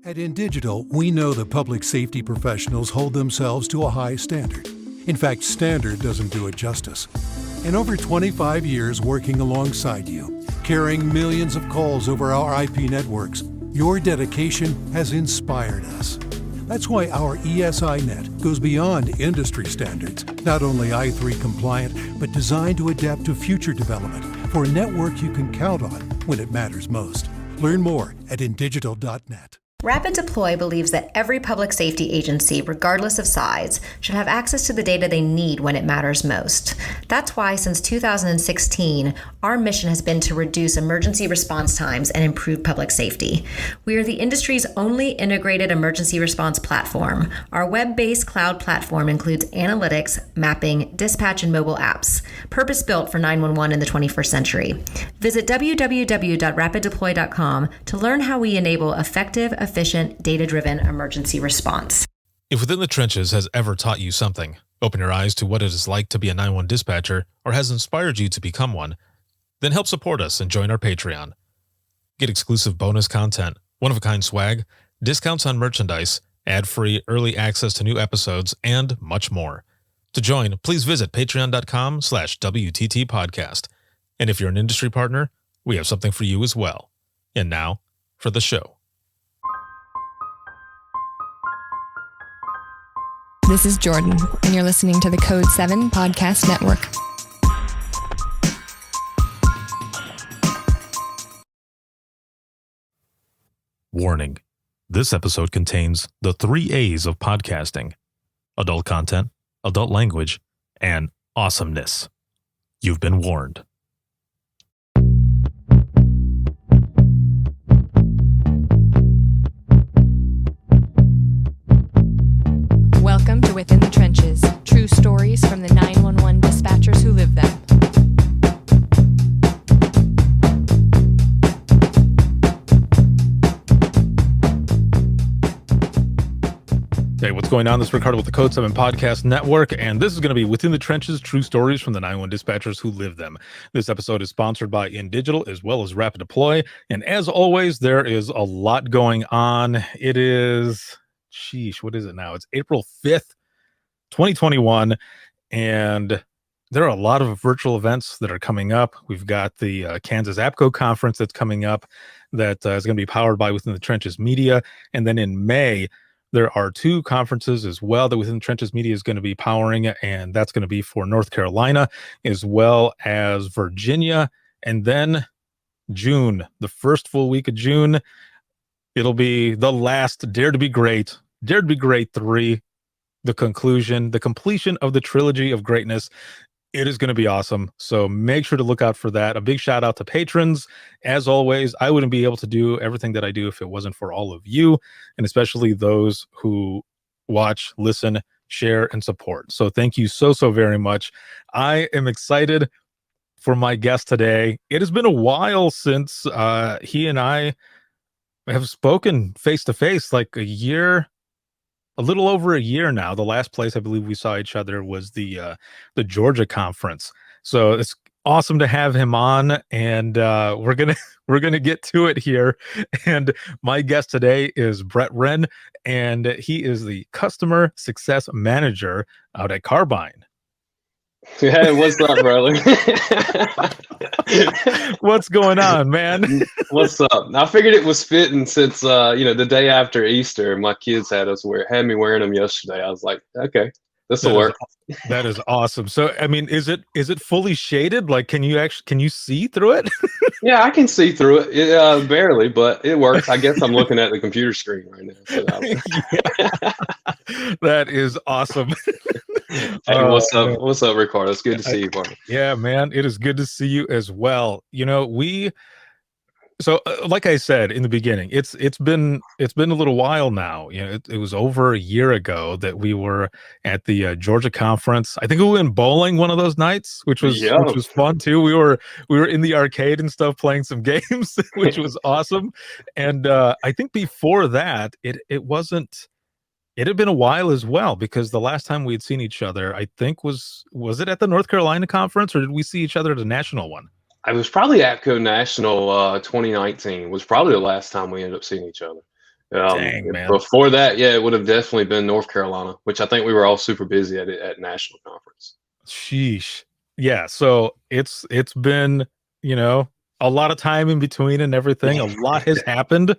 At InDigital, we know the public safety professionals hold themselves to a high standard. In fact, standard doesn't do it justice. In over 25 years working alongside you, carrying millions of calls over our IP networks, your dedication has inspired us. That's why our ESI Net goes beyond industry standards, not only I3 compliant, but designed to adapt to future development for a network you can count on when it matters most. Learn more at indigital.net. Rapid Deploy believes that every public safety agency, regardless of size, should have access to the data they need when it matters most. That's why, since 2016, our mission has been to reduce emergency response times and improve public safety. We are the industry's only integrated emergency response platform. Our web-based cloud platform includes analytics, mapping, dispatch, and mobile apps, purpose-built for 911 in the 21st century. Visit www.rapiddeploy.com to learn how we enable effective, efficient, data-driven emergency response. If Within the Trenches has ever taught you something, open your eyes to what it is like to be a 911 dispatcher, or has inspired you to become one, then help support us and join our Patreon. Get exclusive bonus content, one-of-a-kind swag, discounts on merchandise, ad-free early access to new episodes, and much more. To join, please visit patreon.com/WTT podcast. And if you're an industry partner, we have something for you as well. And now, for the show. This is Jordan, and you're listening to the Code 7 Podcast Network. Warning. This episode contains the 3 A's of podcasting: adult content, adult language, and awesomeness. You've been warned. Welcome to Within the Trenches, true stories from the 911 dispatchers who live them. Hey, what's going on? This is Ricardo with the Code 7 Podcast Network, and this is going to be Within the Trenches, true stories from the 911 dispatchers who live them. This episode is sponsored by InDigital as well as Rapid Deploy, and as always, there is a lot going on. It is, what is it now? It's April 5th, 2021, and there are a lot of virtual events that are coming up. We've got the Kansas APCO conference that's coming up that is going to be powered by Within the Trenches Media, and then in May, there are 2 conferences as well that Within the Trenches Media is going to be powering, and that's going to be for North Carolina as well as Virginia. And then June, the first full week of June, it'll be the last Dare to Be Great 3, the conclusion, the completion of the trilogy of greatness. It is going to be awesome. So make sure to look out for that. A big shout out to patrons. As always, I wouldn't be able to do everything that I do if it wasn't for all of you, and especially those who watch, listen, share, and support. So thank you so very much. I am excited for my guest today. It has been a while since he and I have spoken face to face, like a little over a year now. The last place I believe we saw each other was the Georgia conference. So it's awesome to have him on, and we're gonna get to it here. And my guest today is Brett Wrenn, and he is the customer success manager out at Carbyne. Hey, what's up, brother? What's going on, man? What's up? I figured it was fitting since the day after Easter, my kids had me wearing them yesterday. I was like, okay, this will work. That is awesome. So, I mean, is it fully shaded? Like, can you see through it? Yeah, I can see through it. Barely, but it works. I guess I'm looking at the computer screen right now. So that is awesome. Hey, what's up? What's up, Ricardo? It's good to see you, buddy. Yeah, man, it is good to see you as well. You know, like I said in the beginning, it's been a little while now. You know, it was over a year ago that we were at the Georgia conference. I think we went bowling one of those nights, which was fun too. We were in the arcade and stuff playing some games, which was awesome. And I think before that, it had been a while as well, because the last time we had seen each other, I think was it at the North Carolina conference, or did we see each other at a national one? I was probably APCO National 2019 was probably the last time we ended up seeing each other. Dang, man. Before that, yeah, it would have definitely been North Carolina, which I think we were all super busy at national conference. Sheesh. Yeah. So it's been, you know, a lot of time in between and everything. A lot has happened.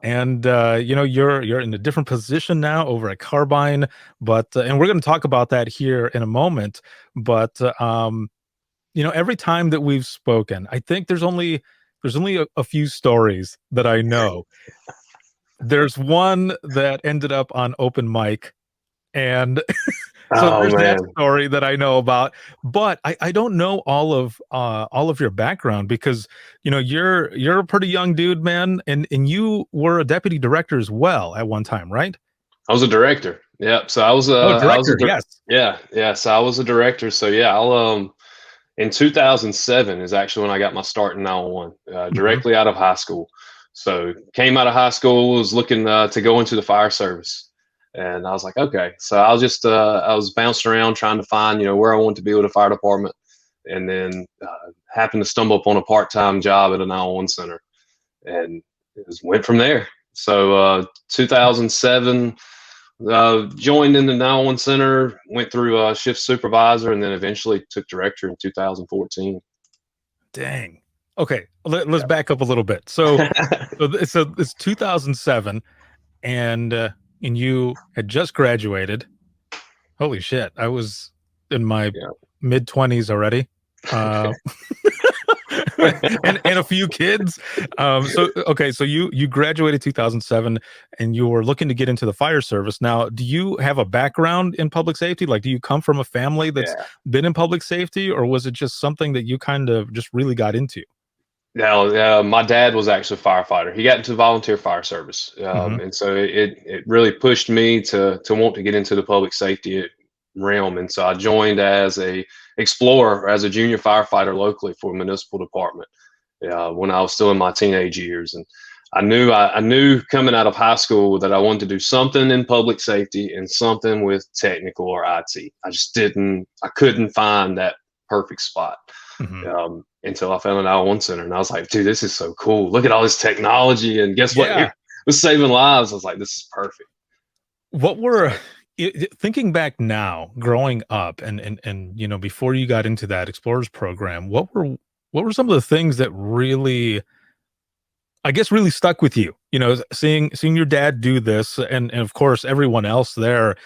And you know, you're in a different position now over at Carbyne, but and we're going to talk about that here in a moment. But you know, every time that we've spoken, I think there's only a few stories that I know. There's one that ended up on open mic, and so Oh there's that man. story that I know about, but I don't know all of your background because you know you're a pretty young dude, man, and you were a deputy director as well at one time, right? I was a director. Yeah. So Oh, I was director, yes. yeah, yeah. So I was a director. So yeah, I'll in 2007 is actually when I got my start in 911, Mhm. directly out of high school. So came out of high school, was looking to go into the fire service, and I was like, okay. So I was bouncing around trying to find where I wanted to be with a fire department, and then happened to stumble upon a part-time job at a 911 center, and it just went from there. So 2007. Joined in the 911 center, went through shift supervisor, and then eventually took director in 2014. Dang. Okay, let's back up a little bit. So so it's 2007, and you had just graduated. Holy shit! I was in my Yeah. mid 20s already. Uh, and a few kids. So okay, so you graduated 2007, and you were looking to get into the fire service. Now, do you have a background in public safety? Like, do you come from a family that's Yeah. been in public safety, or was it just something that you kind of just really got into? Now, my dad was actually a firefighter. He got into volunteer fire service, Hmm. and so it really pushed me to want to get into the public safety realm. And so I joined as a explorer, as a junior firefighter locally for a municipal department when I was still in my teenage years. And I knew coming out of high school that I wanted to do something in public safety and something with technical or IT. I couldn't find that perfect spot Hmm. until I found an I1 center, and I was like, dude, this is so cool. Look at all this technology, and guess what? Here, Yeah. we're saving lives. I was like, this is perfect. What were So thinking back now, growing up, and you know, before you got into that explorers program, what were some of the things that really, I guess, really stuck with you? You know, seeing your dad do this, and of course everyone else there.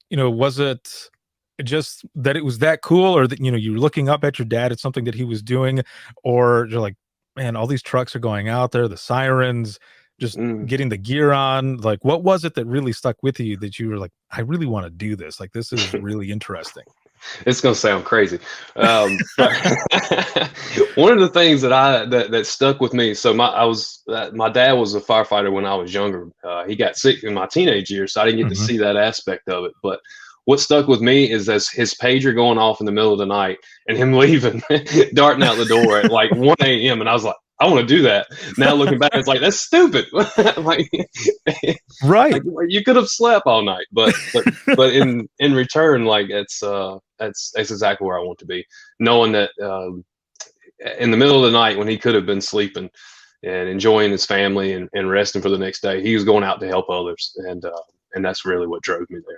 You know, was it just that it was that cool, or that you know you were looking up at your dad at something that he was doing, or you're like, man, all these trucks are going out there, the sirens, just mm, getting the gear on. Like, what was it that really stuck with you that you were like, I really want to do this? Like, this is really interesting. it's gonna sound crazy, but one of the things that stuck with me. So my dad was a firefighter when I was younger. He got sick in my teenage years, so I didn't get to Hmm. see that aspect of it. But what stuck with me is as his pager going off in the middle of the night and him leaving, darting out the door at like 1 a.m. And I was like, I want to do that. Now looking back, it's like that's stupid. like, Right. like you could have slept all night, but in return, like that's exactly where I want to be, knowing that in the middle of the night when he could have been sleeping and enjoying his family and resting for the next day, he was going out to help others, and that's really what drove me there.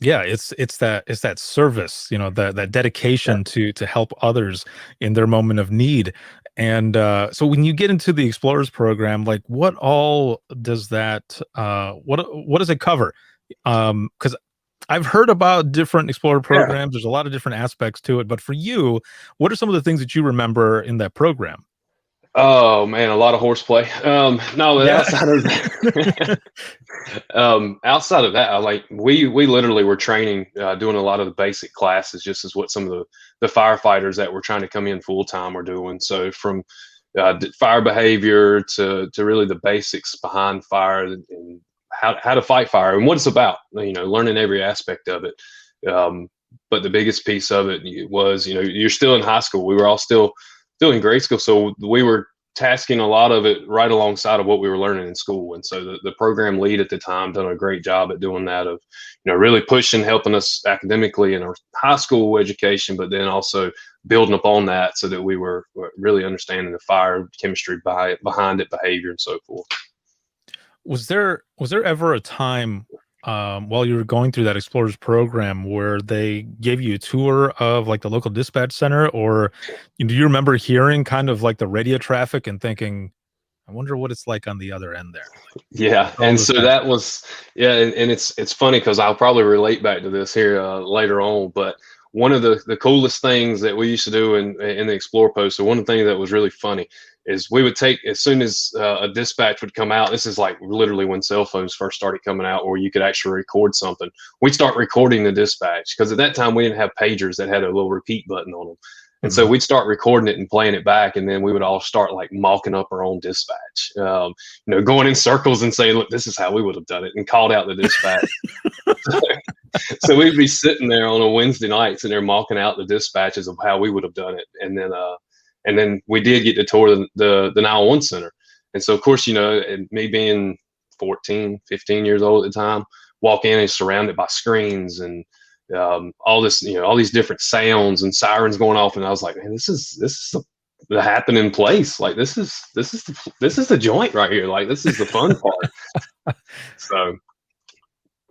Yeah, it's that service, you know, that Yeah. dedication to help others in their moment of need. And so when you get into the explorers program, like what all does that what does it cover? Because I've heard about different explorer Yeah. programs. There's a lot of different aspects to it, but for you, what are some of the things that you remember in that program? Oh man, a lot of horseplay. No, but Yeah. outside of that, we literally were training, doing a lot of the basic classes, just as what some of the firefighters that were trying to come in full time were doing. So from fire behavior to really the basics behind fire and how to fight fire and what it's about. Learning every aspect of it. But the biggest piece of it was, you're still in high school. We were all still in grade school, so we were tasking a lot of it right alongside of what we were learning in school. And so the program lead at the time done a great job at doing that, of really pushing, helping us academically in our high school education, but then also building upon that so that we were really understanding the fire chemistry behind it, behavior, and so forth. Was there ever a time while you were going through that Explorers program where they gave you a tour of like the local dispatch center, or do you remember hearing kind of like the radio traffic and thinking, I wonder what it's like on the other end there? Yeah, All and those so kinds that was and it's funny because I'll probably relate back to this here later on. But one of the coolest things that we used to do in the Explore poster, one of the things that was really funny is we would take, as soon as a dispatch would come out. This is like literally when cell phones first started coming out, where you could actually record something. We'd start recording the dispatch because at that time we didn't have pagers that had a little repeat button on them. And so we'd start recording it and playing it back, and then we would all start like mocking up our own dispatch, going in circles and saying, "Look, this is how we would have done it," and called out the dispatch. So we'd be sitting there on a Wednesday night, sitting there mocking out the dispatches of how we would have done it, and then we did get to tour the 911 center. And so of course, and me being 14, 15 years old at the time, walk in and surrounded by screens and all this, all these different sounds and sirens going off, and I was like, man, this is the happening place. Like this is the joint right here. Like this is the fun part. So,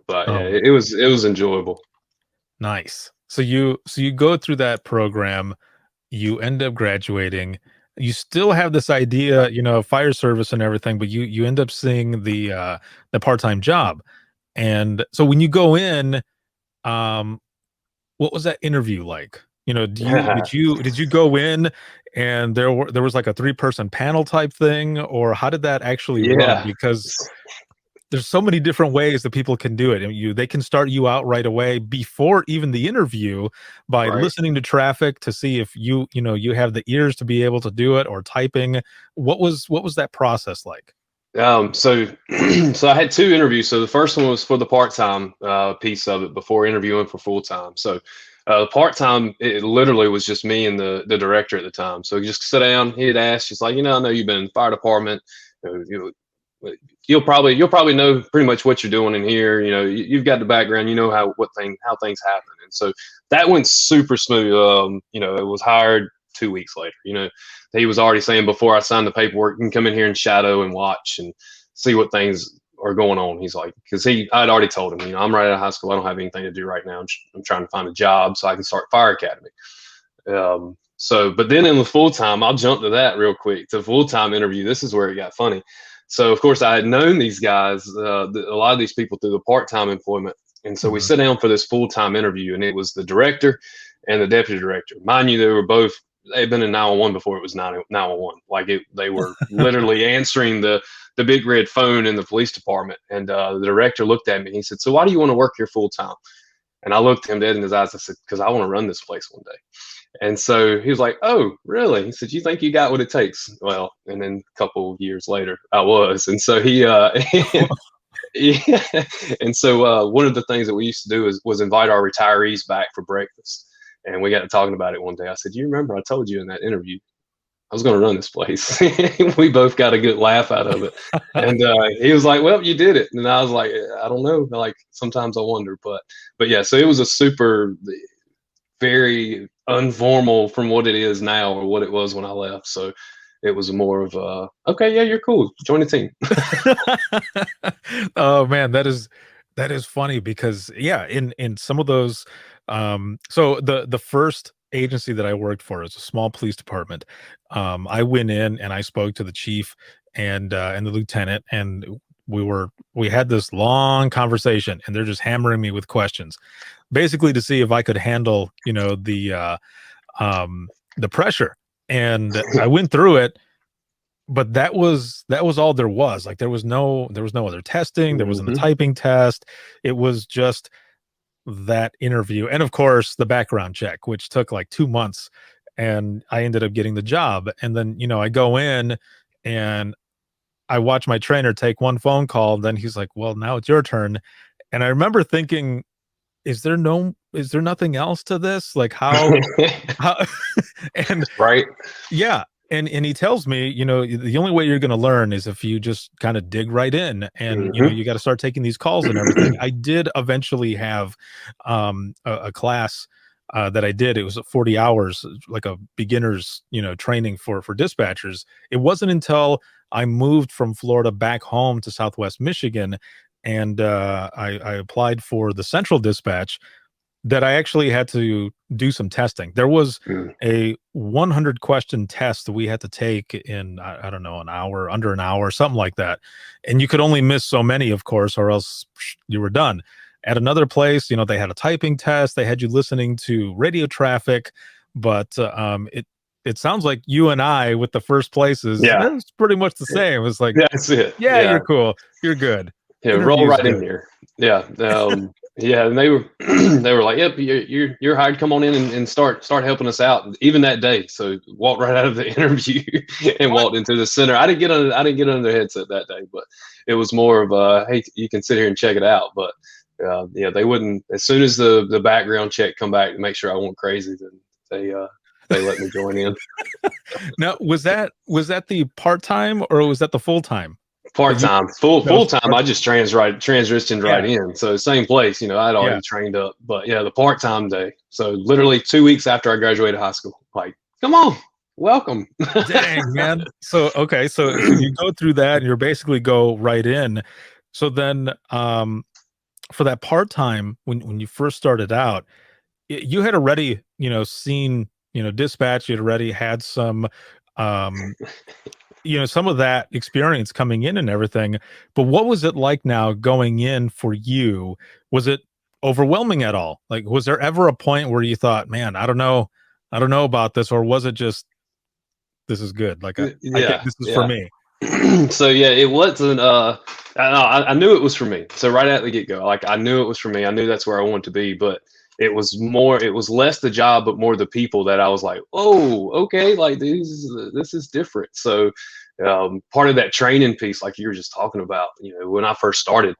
but yeah, it was enjoyable. Nice. So you go through that program, you end up graduating. You still have this idea, fire service and everything, but you end up seeing the part-time job. And so when you go in, what was that interview like? Did you go in and there was like a 3-person panel type thing, or how did that actually run? Because there's so many different ways that people can do it. And they can start you out right away before even the interview by listening to traffic to see if you have the ears to be able to do it, or typing. What was that process like? So I had 2 interviews. So the first one was for the part-time piece of it before interviewing for full-time. So the part-time, it literally was just me and the director at the time. So just sit down, he'd ask, just like, I know you've been in the fire department. You'll probably know pretty much what you're doing in here. You've got the background, how things happen. And so that went super smooth. It was hired 2 weeks later. He was already saying, before I signed the paperwork, you can come in here and shadow and watch and see what things are going on. He's like, because I'd already told him, I'm right out of high school. I don't have anything to do right now. I'm trying to find a job so I can start fire academy. But then in the full-time, I'll jump to that real quick. The full-time interview, this is where it got funny. So of course I had known these guys, a lot of these people, through the part-time employment. And so we sit down for this full-time interview, and it was the director and the deputy director. Mind you, they had been in 911 before it was 911. Like they were literally answering the big red phone in the police department. And the director looked at me and he said, "So why do you want to work here full time?" And I looked him dead in his eyes. I said, "Because I want to run this place one day." And so he was like, "Oh, really?" He said, "You think you got what it takes?" Well, and then a couple of years later, I was. And so he, yeah. And so one of the things that we used to do was invite our retirees back for breakfast. And we got to talking about it one day. I said, "You remember I told you in that interview I was going to run this place?" We both got a good laugh out of it. And he was like, "Well, you did it." And I was like, "I don't know. Like, sometimes I wonder." But yeah, so it was very informal from what it is now, or what it was when I left. So it was more of okay, yeah, you're cool. Join the team. Oh man, that is funny, because in some of those, so the first agency that I worked for is a small police department. I went in and I spoke to the chief and the lieutenant, and we had this long conversation, and they're just hammering me with questions, basically to see if I could handle the pressure. And I went through it, but that was all there was. Like there was no other testing. There wasn't a typing test. It was just that interview, and of course the background check, which took like 2 months, and I ended up getting the job. And then I go in and I watch my trainer take one phone call. Then he's like, "Well, now it's your turn." And I remember thinking, is there nothing else to this? Like how and Right. yeah. And he tells me, the only way you're going to learn is if you just kind of dig right in, and you got to start taking these calls and everything. I did eventually have a class that I did. It was 40 hours, like a beginner's training for dispatchers. It wasn't until I moved from Florida back home to Southwest Michigan, and I applied for the Central Dispatch, that I actually had to do some testing. There was a 100 question test that we had to take in, I don't know, an hour, under an hour, something like that. And you could only miss so many, of course, or else you were done. At another place, you know, they had a typing test. They had you listening to radio traffic, but it sounds like you and I with the first places, Yeah. it was pretty much the same. It was like, That's it. yeah, you're cool. You're good. Yeah, roll right in here. Yeah. Yeah, and they were they were like, "Yep, you're hired. Come on in and start helping us out." Even that day, so walked right out of the interview and walked into the center. I didn't get on their headset that day, but it was more of hey, you can sit here and check it out. But yeah, they wouldn't. As soon as the background check come back to make sure I wasn't crazy, then they let me join in. Now, was that the part-time or was that the full-time? Part-time. Full time, I just transitioned right in. So same place, you know, I'd already trained up. But yeah, the part-time day. So literally 2 weeks after I graduated high school, like, come on, welcome. Dang, man. So you go through that and you're basically go right in. So then for that part-time, when you first started out, you had already, you know, seen, you know, dispatch, you'd already had some you know, some of that experience coming in and everything, but what was it like now going in for you? Was it overwhelming at all? Like, was there ever a point where you thought, man, I don't know about this, or was it just, this is good? Like, I think this is for me. So yeah, it wasn't, I knew it was for me. So right at the get go, like I knew it was for me. I knew that's where I wanted to be, but it was less the job, but more the people that I was like, oh, okay, like this is different. So part of that training piece, like you were just talking about, you know, when I first started,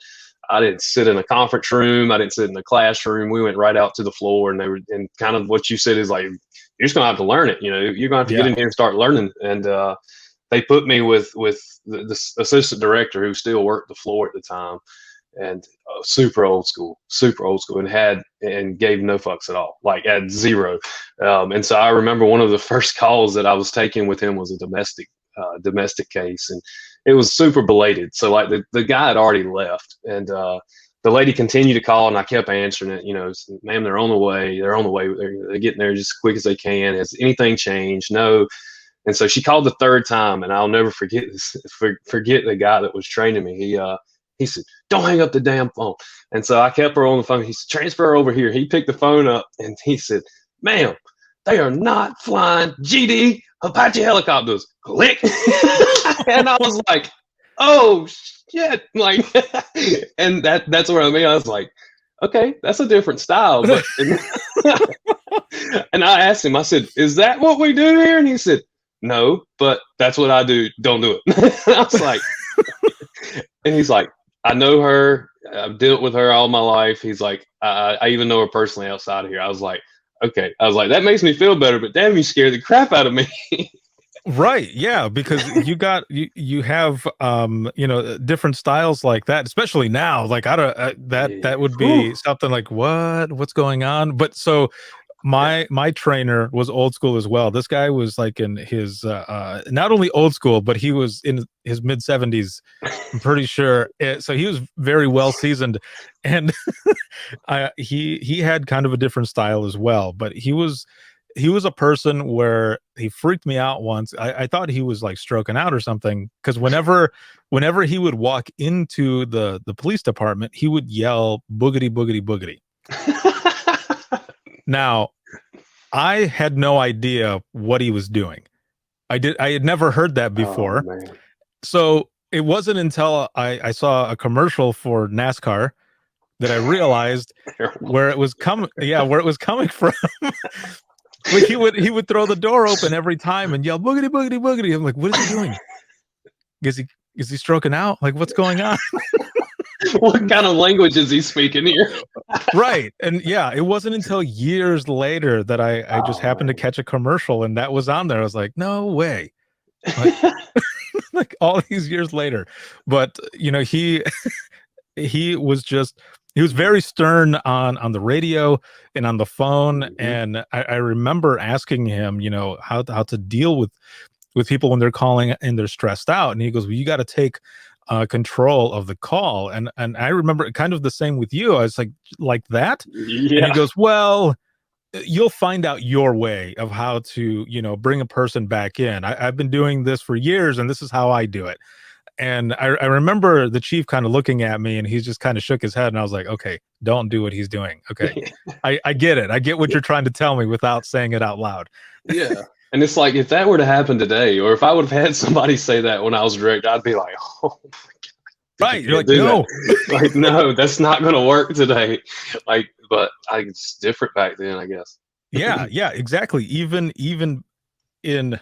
I didn't sit in a conference room. I didn't sit in a classroom. We went right out to the floor, and kind of what you said is like, you're just gonna have to learn it. You know, you're gonna have to get in here and start learning. And they put me with the assistant director who still worked the floor at the time, and super old school, and gave no fucks at all, like at zero. And so I remember one of the first calls that I was taking with him was a domestic case, and it was super belated. So like the guy had already left, and the lady continued to call, and I kept answering it. You know, ma'am, they're on the way. They're getting there just as quick as they can. Has anything changed? No. And so she called the third time, and I'll never forget this. Forget the guy that was training me. He said, "Don't hang up the damn phone." And so I kept her on the phone. He said, "Transfer her over here." He picked the phone up and he said, "Ma'am, they are not flying GD Apache helicopters." Click. And I was like, oh shit. Like, and that's where I was like, okay, that's a different style. But, and I asked him, I said, "Is that what we do here?" And he said, "No, but that's what I do. Don't do it." And I was like, and he's like, "I know her. I've dealt with her all my life." He's like, I even know her personally outside of here. I was like, okay. I was like, that makes me feel better, but damn, you scared the crap out of me. Right. Yeah. Because you have, you know, different styles like that, especially now. Like, that would be something like, what's going on? But so my trainer was old school as well. This guy was like in his not only old school, but he was in his mid 70s, I'm pretty sure. So he was very well seasoned, and he had kind of a different style as well. But he was a person where he freaked me out once. I thought he was like stroking out or something, because whenever he would walk into the police department, he would yell boogity boogity boogity. Now, I had no idea what he was doing. I had never heard that before. Oh, so it wasn't until I saw a commercial for NASCAR that I realized where it was coming. Yeah, where it was coming from. Like he would throw the door open every time and yell boogity boogity boogity. I'm like, what is he doing? Is he stroking out? Like, what's going on? What kind of language is he speaking here? Right. And yeah, it wasn't until years later that I just happened to catch a commercial and that was on there. I was like, no way. Like, like all these years later. But you know, he was very stern on the radio and on the phone. Mm-hmm. And I remember asking him, you know, how to deal with people when they're calling and they're stressed out. And he goes, well, you got to take control of the call. And I remember kind of the same with you. I was like that. Yeah. And he goes, well, you'll find out your way of how to, bring a person back in. I've been doing this for years, and this is how I do it. And I remember the chief kind of looking at me, and he just kind of shook his head, and I was like, okay, don't do what he's doing. Okay. I get it. I get what you're trying to tell me without saying it out loud. Yeah. And it's like, if that were to happen today, or if I would have had somebody say that when I was director, I'd be like, oh my God. Right. You're like, no. Like, no, that's not going to work today. Like, but it's different back then, I guess. Yeah, exactly. Even in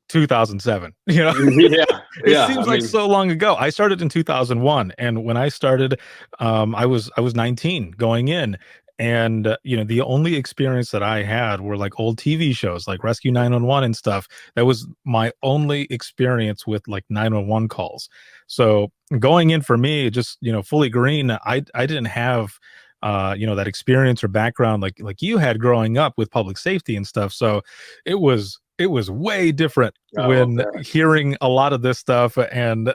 2007, Yeah. It seems like so long ago. I started in 2001, and when I started, I was 19 going in, and the only experience that I had were like old TV shows like Rescue 911 and stuff. That was my only experience with like 911 calls. So going in for me, just fully green, I didn't have that experience or background like you had growing up with public safety and stuff. So it was way different when hearing a lot of this stuff, and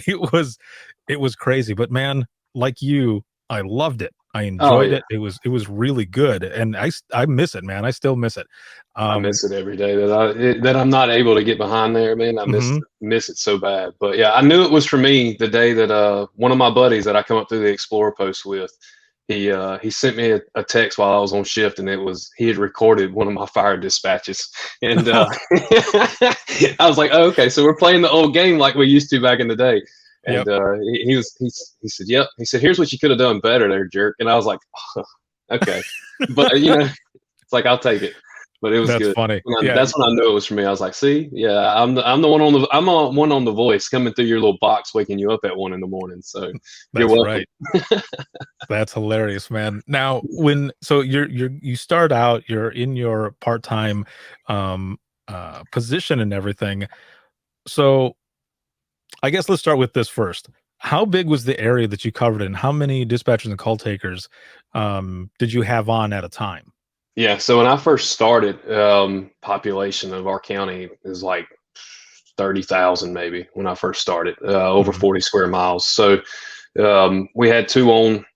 it was crazy. But man, like you, I loved it. I enjoyed it. It was really good, and I miss it, man. I still miss it. I miss it every day that I'm not able to get behind there, man. I miss it so bad. But yeah, I knew it was for me the day that one of my buddies that I come up through the Explorer post with, he sent me a text while I was on shift, and he had recorded one of my fire dispatches, and I was like, oh, okay, so we're playing the old game like we used to back in the day. And he said, yep. He said, here's what you could have done better there, jerk. And I was like, oh, okay. But it's like, I'll take it. But it was good. Funny. That's when I knew it was for me. I was like, see, yeah, I'm the one on the voice coming through your little box, waking you up at 1 a.m. So you're welcome. Right. That's hilarious, man. Now, you start out, you're in your part-time position and everything. So I guess let's start with this first. How big was the area that you covered, and how many dispatchers and call takers did you have on at a time? Yeah, so when I first started, population of our county is like 30,000 maybe when I first started, over 40 square miles. So we had two on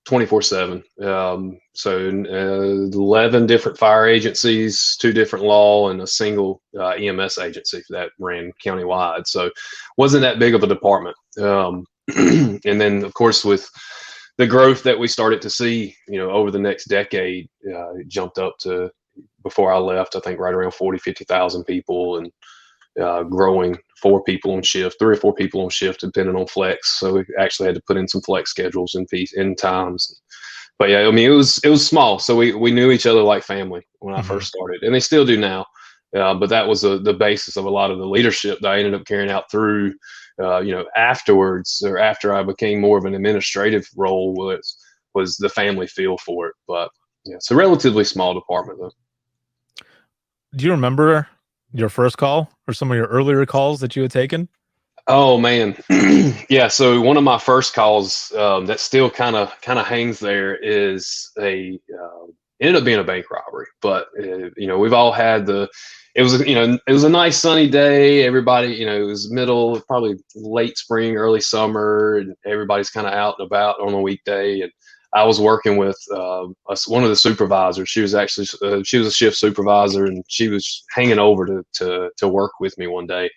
24/7. So 11 different fire agencies, 2 different law, and a single EMS agency that ran countywide. So wasn't that big of a department. And then, of course, with the growth that we started to see, over the next decade, it jumped up to, before I left, I think right around 50,000 people, and growing 4 people on shift, 3 or 4 people on shift, depending on flex. So we actually had to put in some flex schedules and times. But yeah, I mean, it was small. So we knew each other like family when I first started, and they still do now. But that was the basis of a lot of the leadership that I ended up carrying out through, afterwards, or after I became more of an administrative role, was the family feel for it. But yeah, it's a relatively small department though. Do you remember your first call or some of your earlier calls that you had taken? Oh man. Yeah. So one of my first calls, that still kind of hangs there, is ended up being a bank robbery. But we've all had it was a nice sunny day. Everybody, it was probably late spring, early summer, and everybody's kind of out and about on a weekday. And I was working with one of the supervisors. She was actually she was a shift supervisor, and she was hanging over to work with me one day.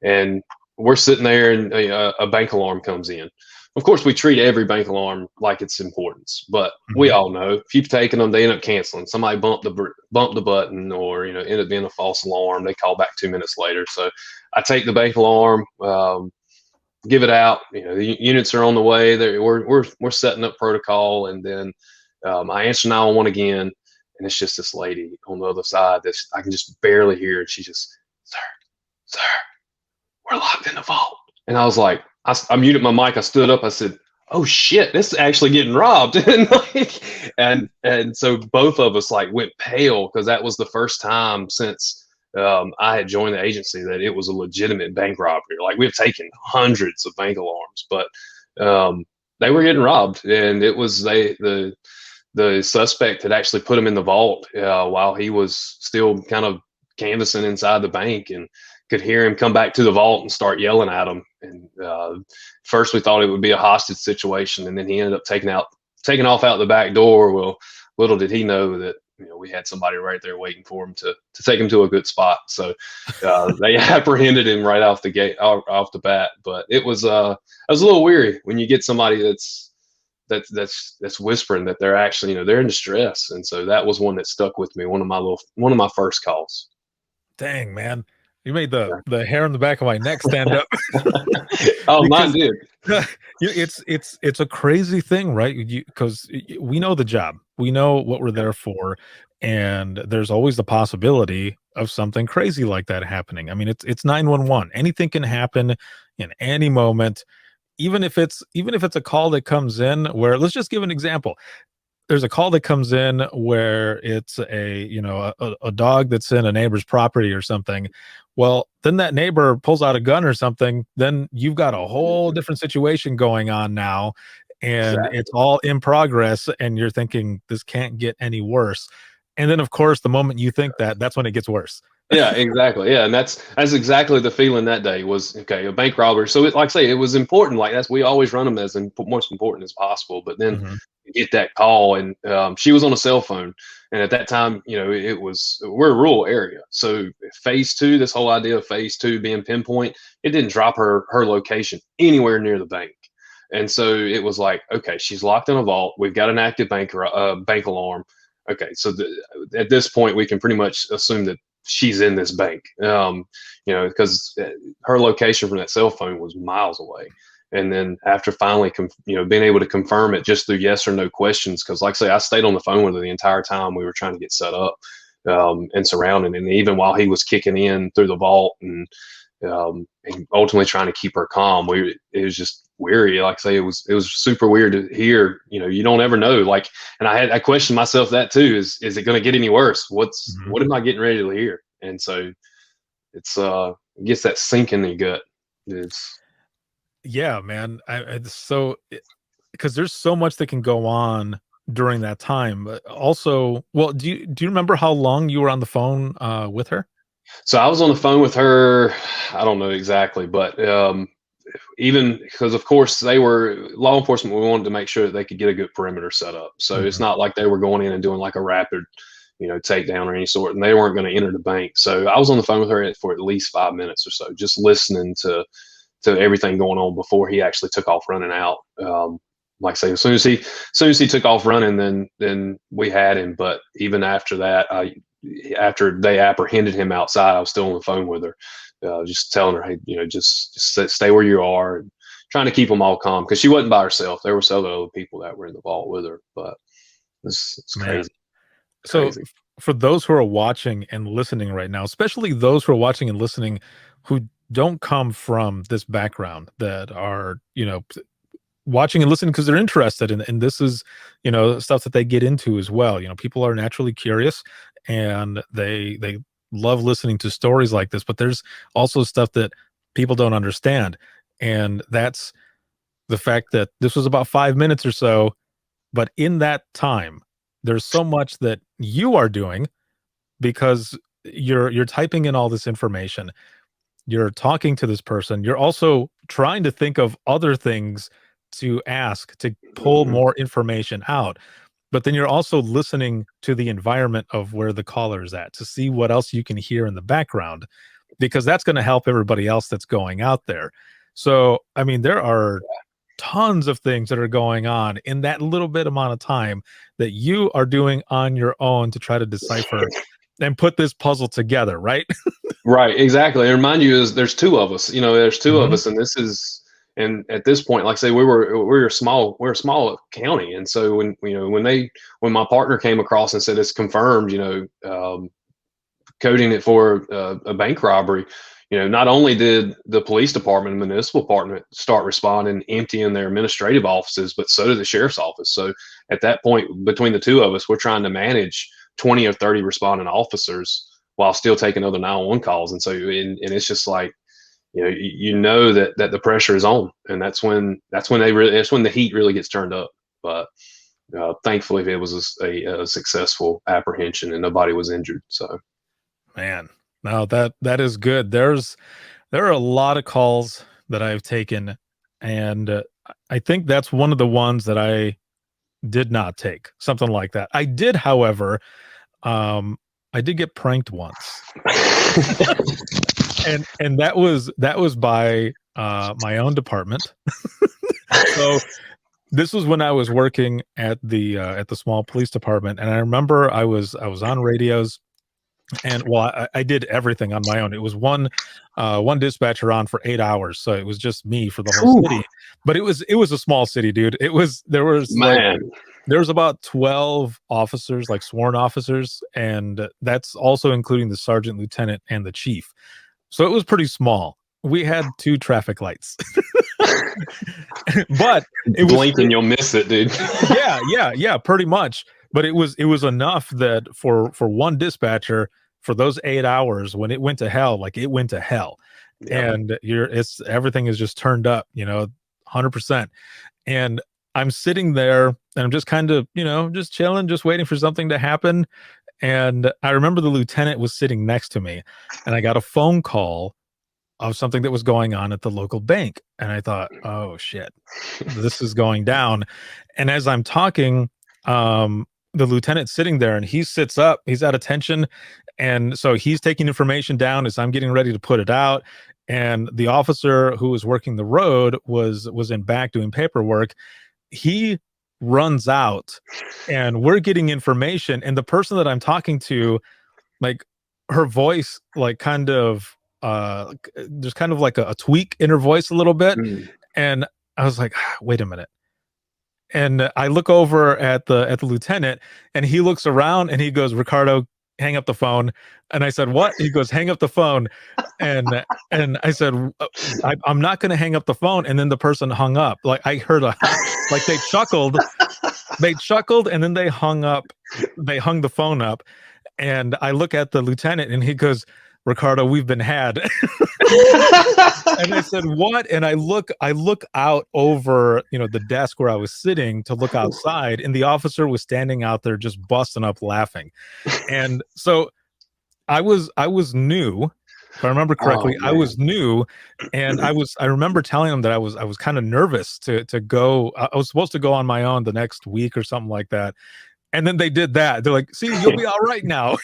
And we're sitting there, and a bank alarm comes in. Of course, we treat every bank alarm like it's importance, but we all know if you've taken them, they end up canceling. Somebody bumped the button, or end up being a false alarm. They call back 2 minutes later. So I take the bank alarm, give it out. The units are on the way. We're setting up protocol, and then I answer 911 again, and it's just this lady on the other side that I can just barely hear, and she just, sir, we're locked in the vault. And I was like, I muted my mic. I stood up. I said, oh shit, this is actually getting robbed. and so both of us went pale, because that was the first time since I had joined the agency that it was a legitimate bank robbery. We've taken hundreds of bank alarms, but they were getting robbed, and it was the suspect had actually put him in the vault while he was still kind of canvassing inside the bank. And could hear him come back to the vault and start yelling at him. And first we thought it would be a hostage situation, and then he ended up taking off out the back door. Well, little did he know that we had somebody right there waiting for him to take him to a good spot. So they apprehended him right off the gate, off the bat. But it was a little weary when you get somebody that's whispering that they're actually they're in distress. And so that was one that stuck with me. One of my first calls. Dang, man. You made the hair on the back of my neck stand up. Oh, mine did. It's a crazy thing, right? Because we know the job, we know what we're there for, and there's always the possibility of something crazy like that happening. I mean, it's 911. Anything can happen in any moment, even if it's a call that comes in where, let's just give an example. There's a call that comes in where it's a dog that's in a neighbor's property or something. Well, then that neighbor pulls out a gun or something. Then you've got a whole different situation going on now, and Exactly. It's all in progress. And you're thinking this can't get any worse. And then, of course, the moment you think that's when it gets worse. Yeah, exactly. Yeah, and that's exactly the feeling that day was, okay, a bank robbery. So like I say, it was important. Like we always run them as most important as possible. But then you get that call, and she was on a cell phone, and at that time, we're a rural area. So phase 2, this whole idea of phase 2 being pinpoint, it didn't drop her location anywhere near the bank. And so it was like, okay, she's locked in a vault. We've got an active bank alarm. Okay, so at this point, we can pretty much assume that she's in this bank, because her location from that cell phone was miles away. And then after finally, being able to confirm it just through yes or no questions, because like I say, I stayed on the phone with her the entire time we were trying to get set up and surrounded. And even while he was kicking in through the vault and ultimately trying to keep her calm, it was just weary. Like I say, it was super weird to hear. You don't ever know. Like, and I questioned myself that too. Is it going to get any worse? What am I getting ready to hear? And so it gets that sink in the gut. Yeah, man. Because there's so much that can go on during that time. But also, well, do you remember how long you were on the phone with her? So I was on the phone with her. I don't know exactly, but even because of course they were law enforcement, we wanted to make sure that they could get a good perimeter set up. So it's not like they were going in and doing like a rapid, takedown or any sort, and they weren't going to enter the bank. So I was on the phone with her for at least 5 minutes or so, just listening to everything going on before he actually took off running out. Like I say, as soon as he took off running, then we had him. But even after that, after they apprehended him outside, I was still on the phone with her, just telling her, hey, just stay where you are, and trying to keep them all calm, because she wasn't by herself. There were several other people that were in the vault with her. But it's crazy. So for those who are watching and listening right now, especially those who are watching and listening who don't come from this background, that are watching and listening because they're interested in, and this is stuff that they get into as well. People are naturally curious, and they love listening to stories like this, but there's also stuff that people don't understand, and that's the fact that this was about 5 minutes or so, but in that time there's so much that you are doing, because you're typing in all this information, you're talking to this person, you're also trying to think of other things to ask, to pull more information out. But then you're also listening to the environment of where the caller is at, to see what else you can hear in the background, because that's going to help everybody else that's going out there. So, I mean, there are tons of things that are going on in that little bit amount of time that you are doing on your own to try to decipher and put this puzzle together, right? Right, exactly. And remind you, there's two of us. There's two of us, and this is. And at this point, like I say, we're a small county, and so when my partner came across and said it's confirmed, coding it for a bank robbery, not only did the police department and municipal department start responding, emptying their administrative offices, but so did the sheriff's office. So at that point, between the two of us, we're trying to manage 20 or 30 responding officers while still taking other 911 calls, and so and it's just like. That the pressure is on, and that's when the heat really gets turned up. But thankfully, it was a successful apprehension, and nobody was injured. So, man, No, that is good. There are a lot of calls that I've taken, and I think that's one of the ones that I did not take, something like that. I did, however, I did get pranked once. And that was by my own department. So this was when I was working at the small police department, and I remember I was on radios, and well, I did everything on my own. It was one dispatcher on for 8 hours, so it was just me for the whole city. But it was a small city, dude. Man. There was about 12 officers, like sworn officers, and that's also including the sergeant, lieutenant, and the chief. So it was pretty small. We had 2 traffic lights. But it was Blink and you'll miss it, dude. yeah, pretty much. But it was enough that for one dispatcher, for those 8 hours, when it went to hell, like it went to hell. Yeah. And everything is just turned up, 100%. And I'm sitting there and I'm just kind of, just chilling, just waiting for something to happen. And I remember the lieutenant was sitting next to me, and I got a phone call of something that was going on at the local bank. And I thought, oh shit, this is going down. And as I'm talking, the lieutenant's sitting there, and he sits up, he's at attention. And so he's taking information down as I'm getting ready to put it out. And the officer who was working the road was in back doing paperwork. He runs out, and we're getting information. And the person that I'm talking to, like, her voice, like, kind of, there's kind of like a tweak in her voice a little bit. And I was like, wait a minute. And I look over at the lieutenant, and he looks around and he goes, Ricardo, hang up the phone. And I said, what? He goes, hang up the phone. And I said, I'm not going to hang up the phone. And then the person hung up. Like, I heard like they chuckled, and then they hung the phone up. And I look at the lieutenant, and he goes, Ricardo, we've been had. And I said, what? And I look out over, the desk where I was sitting to look outside, and the officer was standing out there just busting up laughing. And so I was new, if I remember correctly. I was new, and I remember telling him that I was kind of nervous to go. I was supposed to go on my own the next week or something like that. And then they did that. They're like, see, you'll be all right now.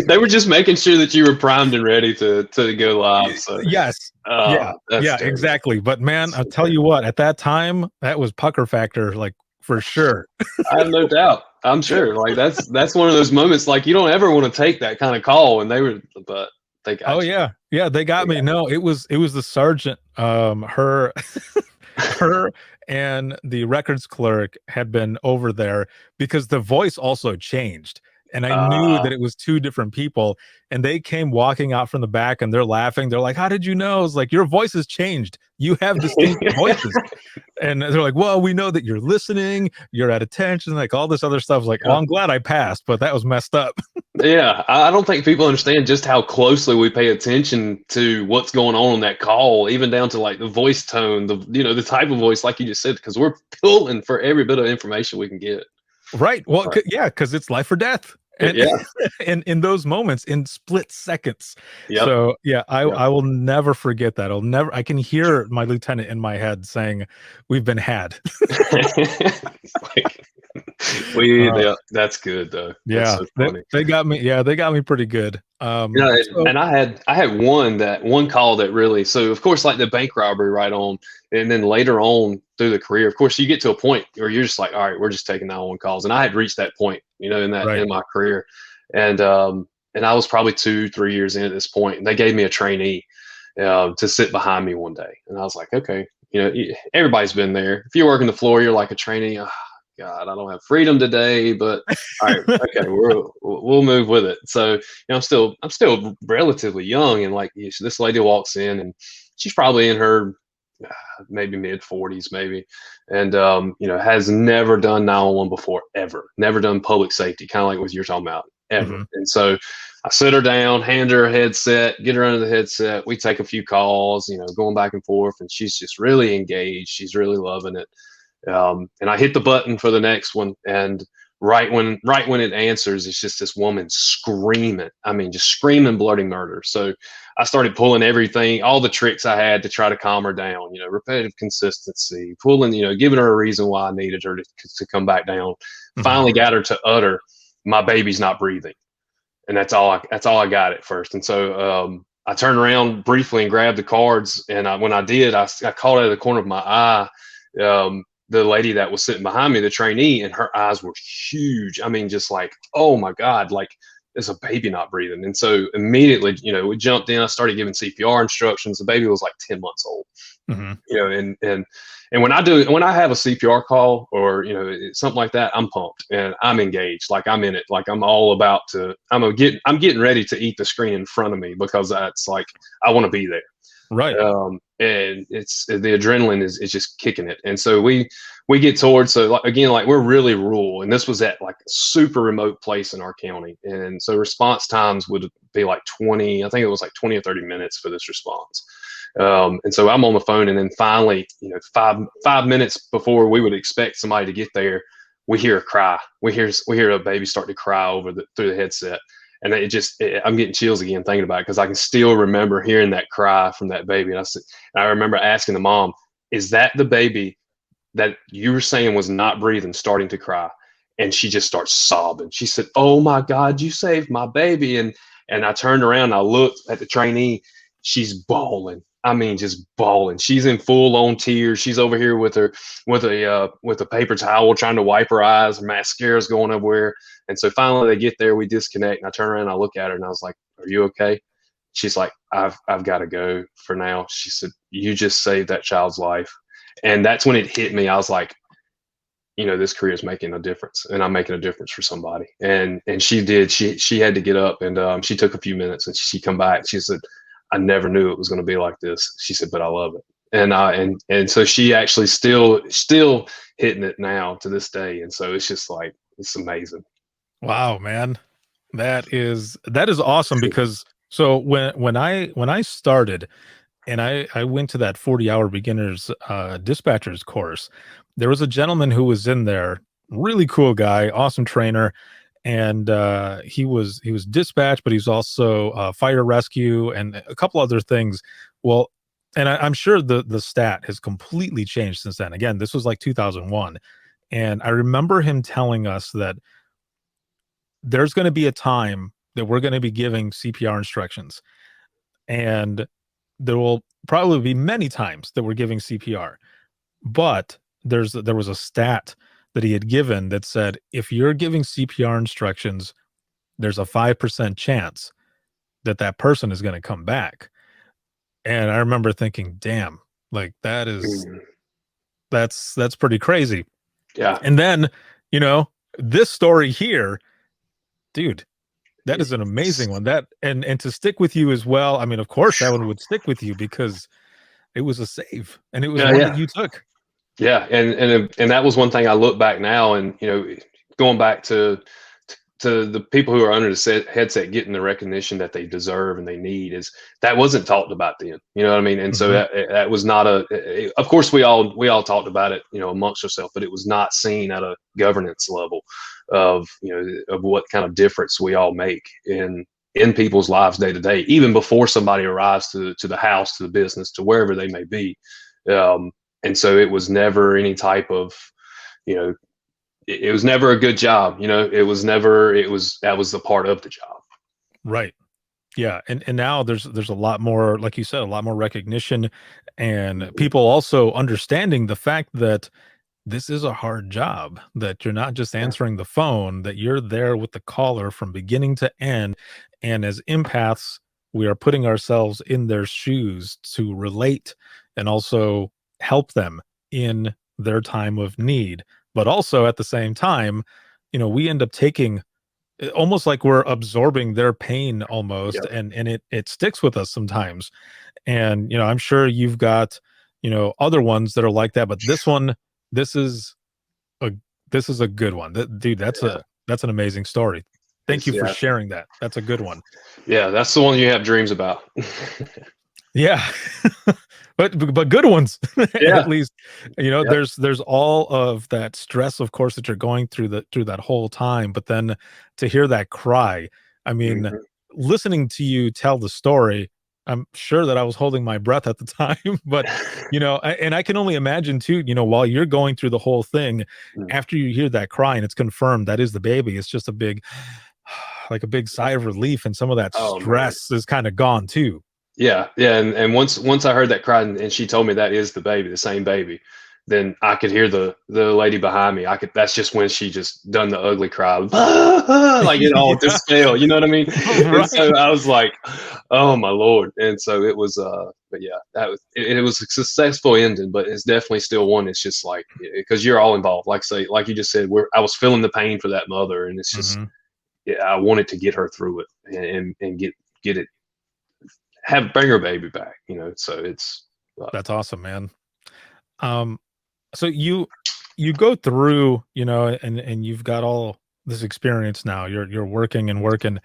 They were just making sure that you were primed and ready to go live. So yes. Yeah, exactly. But man, I'll tell you what, at that time, that was pucker factor, like, for sure. I have no doubt. I'm sure. Like, that's one of those moments, like, you don't ever want to take that kind of call. And but they got you. Yeah, they got me. No, it was the sergeant, her and the records clerk had been over there, because the voice also changed. And I knew that it was 2 different people, and they came walking out from the back, and they're laughing. They're like, how did you know? It's like, your voice has changed. You have distinct voices. And they're like, well, we know that you're listening, you're at attention, like all this other stuff. Like, well, I'm glad I passed, but that was messed up. Yeah, I don't think people understand just how closely we pay attention to what's going on that call, even down to like the voice tone, the type of voice, like you just said, because we're pulling for every bit of information we can get. Right. Well, yeah, because it's life or death. And, and in those moments, in split seconds. Yep. So yeah, I will never forget that. I can hear my lieutenant in my head saying, we've been had. That's good though. Yeah, so they got me. Yeah, they got me pretty good. And I had one call that really, so of course, like the bank robbery right on, and then later on through the career, of course, you get to a point where you're just like, all right, we're just taking 911 calls. And I had reached that point, in my career. And I was probably 2-3 years in at this point, and they gave me a trainee to sit behind me one day. And I was like, okay, everybody's been there. If you're working the floor, you're like a trainee. Oh, God, I don't have freedom today, but all right, okay, we'll move with it. So, I'm still relatively young, and like this lady walks in, and she's probably in her maybe mid 40s, maybe, and has never done 911 before, ever, never done public safety, kind of like what you're talking about, ever. Mm-hmm. And so I sit her down, hand her a headset, get her under the headset. We take a few calls, going back and forth, and she's just really engaged. She's really loving it. And I hit the button for the next one, and right when it answers, it's just this woman screaming. I mean, just screaming bloody murder. So I started pulling everything, all the tricks I had to try to calm her down. You know, repetitive consistency, pulling, you know, giving her a reason why I needed her to come back down. Finally got her to utter, "My baby's not breathing," and that's all I got at first. And so I turned around briefly and grabbed the cards, and when I did, I caught out of the corner of my eye the lady that was sitting behind me, the trainee, and her eyes were huge. I mean, just like, oh my God, like there's a baby not breathing. And so immediately, you know, we jumped in. I started giving CPR instructions. The baby was like 10 months old. You know, and when I have a CPR call or, you know, something like that, I'm pumped and I'm engaged. Like I'm in it. Like I'm all about to, I'm getting ready to eat the screen in front of me because that's like, I want to be there. Right. And it's the adrenaline is just kicking it. And so we get towards, so like, again, like we're really rural, and this was at like a super remote place in our county. And so response times would be like 20, I think it was like 20 or 30 minutes for this response. And so I'm on the phone, and then finally, you know, five minutes before we would expect somebody to get there, we hear a cry. We hear a baby start to cry through the headset. And I'm getting chills again thinking about it, because I can still remember hearing that cry from that baby. And I remember asking the mom, "Is that the baby that you were saying was not breathing, starting to cry?" And she just starts sobbing. She said, "Oh my God, you saved my baby." And I turned around and I looked at the trainee. She's bawling. I mean, just bawling. She's in full on tears. She's over here with a paper towel trying to wipe her eyes. Her mascara's going everywhere. And so finally they get there, we disconnect, and I turn around and I look at her and I was like, "Are you okay?" She's like, I've got to go for now." She said, "You just saved that child's life." And that's when it hit me. I was like, you know, this career is making a difference, and I'm making a difference for somebody. And she did. She had to get up, and she took a few minutes, and she come back. She said, "I never knew it was going to be like this." She said, "But I love it." And so she actually still hitting it now to this day. And so it's just like, it's amazing. Wow, man. That is awesome, because so when I started and I went to that 40-hour beginners dispatchers course, there was a gentleman who was in there, really cool guy, awesome trainer. And he was dispatch, but he's also fire rescue and a couple other things. Well, and I'm sure the stat has completely changed since then. Again, this was like 2001. And I remember him telling us that there's going to be a time that we're going to be giving CPR instructions, and there will probably be many times that we're giving CPR. But there was a stat that he had given that said, if you're giving CPR instructions, there's a 5% chance that person is going to come back. And I remember thinking, damn, like that's pretty crazy. Yeah. And then, you know, this story here, dude, that is an amazing one. That and to stick with you as well. I mean, of course that one would stick with you because it was a save, and it was one that you took. Yeah, and that was one thing I look back now, and you know, going back to the people who are under the headset getting the recognition that they deserve and they need, is that wasn't talked about then. You know what I mean? And so that was not of course we all talked about it, you know, amongst ourselves, but it was not seen at a governance level of, you know, of what kind of difference we all make in people's lives day to day, even before somebody arrives to the house, to the business, to wherever they may be. And so it was never any type of, you know, it was never a good job. You know, that was the part of the job. Right. Yeah. And now there's a lot more, like you said, a lot more recognition, and people also understanding the fact that this is a hard job, that you're not just answering the phone, that you're there with the caller from beginning to end. And as empaths, we are putting ourselves in their shoes to relate and also help them in their time of need. But also at the same time, you know, we end up taking almost like we're absorbing their pain almost. And it sticks with us sometimes. And, you know, I'm sure you've got, you know, other ones that are like that, but this is a good one. Dude, that's an amazing story. Thank you for sharing that. That's a good one. Yeah, that's the one you have dreams about. Yeah. but good ones. Yeah. At least, Yep. there's all of that stress, of course, that you're going through that whole time. But then to hear that cry, I mean, Mhm. listening to you tell the story, I'm sure that I was holding my breath at the time. But and I can only imagine too, while you're going through the whole thing, Mm. after you hear that cry and it's confirmed that is the baby, it's just a big like a big sigh of relief, and some of that Oh man. stress is kind of gone too. Yeah, yeah, and once I heard that cry and she told me that is the baby, the same baby, then I could hear the lady behind me. I could That's just when she just done the ugly cry, like it all Yeah. just fell. You know what I mean? And Right. so I was like, oh my lord. And so it was, but yeah, it was a successful ending, but it's definitely still one. It's just like because you're all involved. Like you just said, I was feeling the pain for that mother, and it's just Mhm. yeah, I wanted to get her through it and get it bring her baby back, so it's That's awesome, man. Um, so you go through, and you've got all this experience now. You're working and working.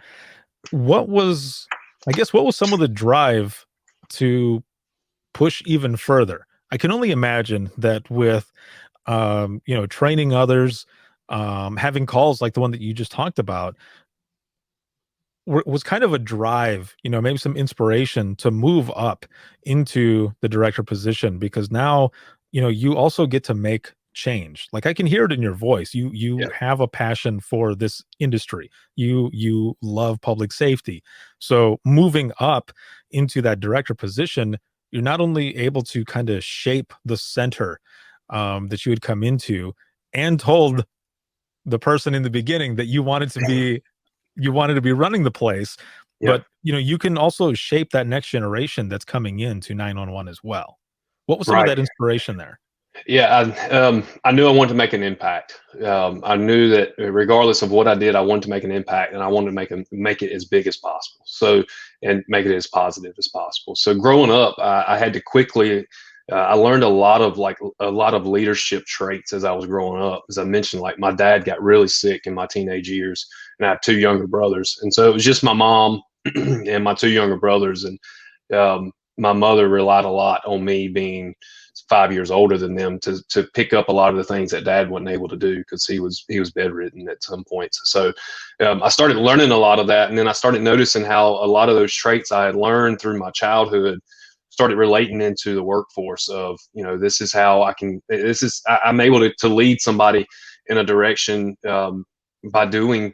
What was, I guess, what was some of the drive to push even further? I can only imagine that with training others, having calls like the one that you just talked about, was kind of a drive, maybe some inspiration to move up into the director position, because now, you also get to make change. Like I can hear it in your voice. You yeah, have a passion for this industry. You love public safety. So moving up into that director position, you're not only able to kind of shape the center that you would come into, and told the person in the beginning that you wanted to be running the place, yeah, but you can also shape that next generation that's coming into 911 as well. What was some of right. that inspiration there? Yeah, I knew I wanted to make an impact. I knew that regardless of what I did, I wanted to make an impact, and I wanted to make it as big as possible. So, and make it as positive as possible. So, growing up, I had to quickly. I learned a lot of leadership traits as I was growing up. As I mentioned, like my dad got really sick in my teenage years, and I have two younger brothers, and so it was just my mom and my two younger brothers, and my mother relied a lot on me being 5 years older than them to pick up a lot of the things that dad wasn't able to do because he was bedridden at some points. So I started learning a lot of that, and then I started noticing how a lot of those traits I had learned through my childhood started relating into the workforce of this is how I'm able to lead somebody in a direction by doing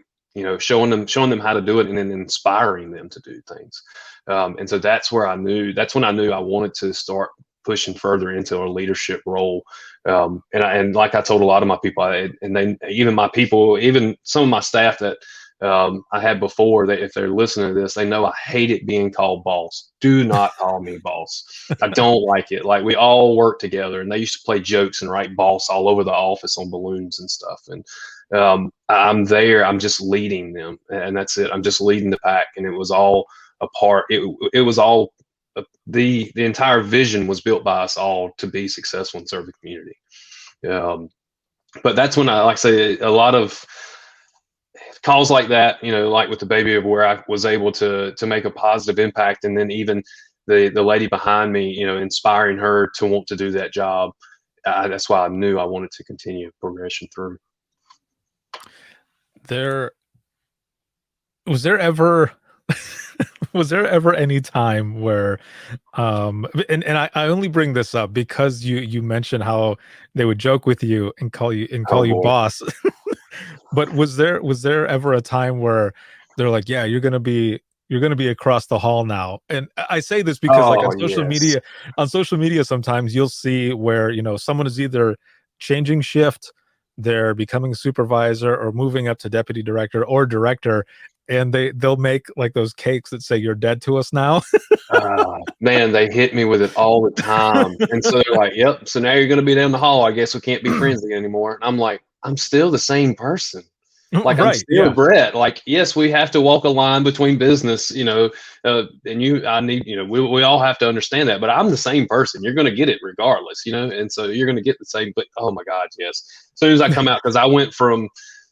showing them how to do it and then inspiring them to do things. And so that's when I knew I wanted to start pushing further into a leadership role. And like I told a lot of my people, and they, even my people, even some of my staff that I had before, that if they're listening to this, they know I hated being called boss. Do not call me boss. I don't like it. Like we all work together, and they used to play jokes and write boss all over the office on balloons and stuff. And I'm there. I'm just leading them, and that's it. I'm just leading the pack, and it was all a part. It was all the entire vision was built by us all to be successful and serve the community. But that's when like I say, a lot of calls like that, like with the baby, of where I was able to make a positive impact, and then even the lady behind me, inspiring her to want to do that job. That's why I knew I wanted to continue progression through. There was there ever was there ever any time where and I only bring this up because you mentioned how they would joke with you and call Oh you boy. boss. But was there ever a time where they're like, yeah, you're gonna be across the hall now? And I say this because like Oh yes. on social media sometimes you'll see where someone is either changing shift, they're becoming a supervisor, or moving up to deputy director or director, and they'll make like those cakes that say you're dead to us now. Man, they hit me with it all the time. And so they're like, yep, so now you're going to be down the hall. I guess we can't be friends again anymore. And I'm like, I'm still the same person. Like I'm Right, still yeah. Brett. Like, yes, we have to walk a line between business, we all have to understand that, but I'm the same person. You're going to get it regardless, and so you're going to get the same, but oh my God, yes. As soon as I come out, because I went from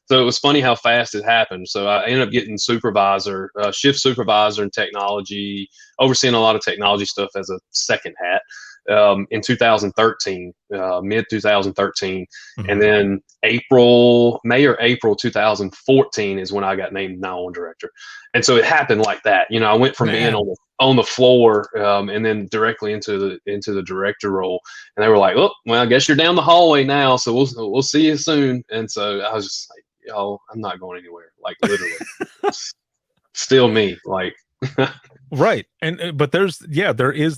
So it was funny how fast it happened. So I ended up getting supervisor, shift supervisor in technology, overseeing a lot of technology stuff as a second hat in 2013, mid 2013. And then May or April 2014 is when I got named 911 director. And so it happened like that. You know, I went from being on the floor and then directly into the director role. And they were like, "Oh, well, I guess you're down the hallway now, so we'll see you soon." And so I was just like, "Yo, I'm not going anywhere." Like literally, still me. Like, right. And but there is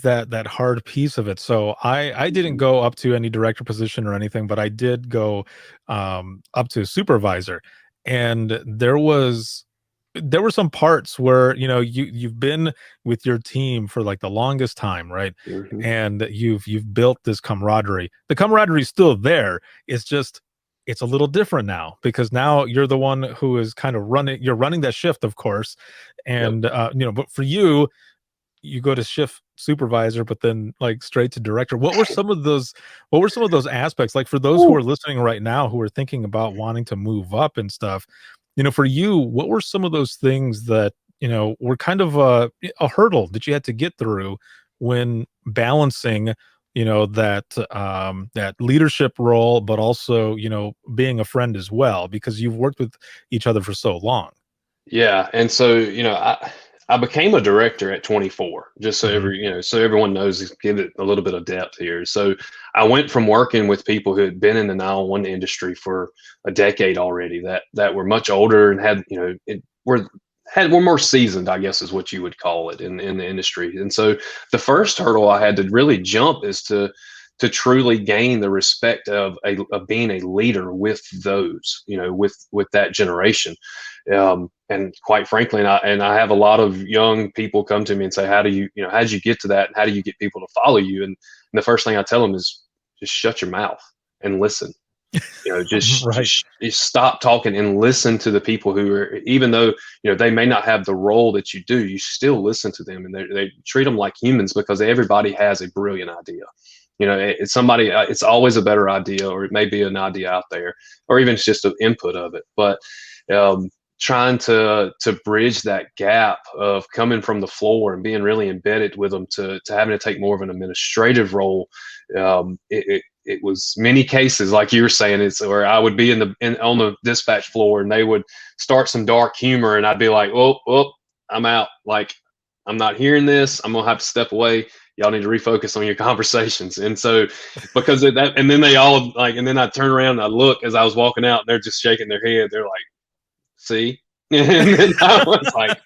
that hard piece of it. So I didn't go up to any director position or anything, but I did go up to supervisor, and there were some parts where, you know, you've been with your team for like the longest time, right? And you've built this camaraderie. The camaraderie is still there. It's just, it's a little different now, because now you're the one who is kind of you're running that shift, of course. And you know, but for you go to shift supervisor, but then like straight to director. What were some of those aspects, like for those who are listening right now who are thinking about wanting to move up and stuff? You know, for you, what were some of those things that, you know, were kind of a hurdle that you had to get through when balancing, you know, that leadership role, but also, you know, being a friend as well, because you've worked with each other for so long? Yeah, and so, you know, I became a director at 24, just so so everyone knows, give it a little bit of depth here. So I went from working with people who had been in the 911 industry for a decade already, that were much older and had, you know, were more seasoned, I guess is what you would call it in the industry. And so the first hurdle I had to really jump is to truly gain the respect of being a leader with those, you know, with that generation. And quite frankly, and I have a lot of young people come to me and say, how did you get to that? And how do you get people to follow you? And the first thing I tell them is just shut your mouth and listen. You know, just stop talking and listen to the people who are, even though, you know, they may not have the role that you do, you still listen to them, and they treat them like humans, because everybody has a brilliant idea. You know, it's always a better idea, or it may be an idea out there, or even it's just an input of it. But trying to bridge that gap of coming from the floor and being really embedded with them to having to take more of an administrative role. It was many cases, like you were saying, it's where I would be on the dispatch floor, and they would start some dark humor, and I'd be like, oh, I'm out. Like, I'm not hearing this. I'm going to have to step away. Y'all need to refocus on your conversations. And so because of that, and then they all like, and then I turn around and I look as I was walking out, and they're just shaking their head. They're like, see? And then I was like,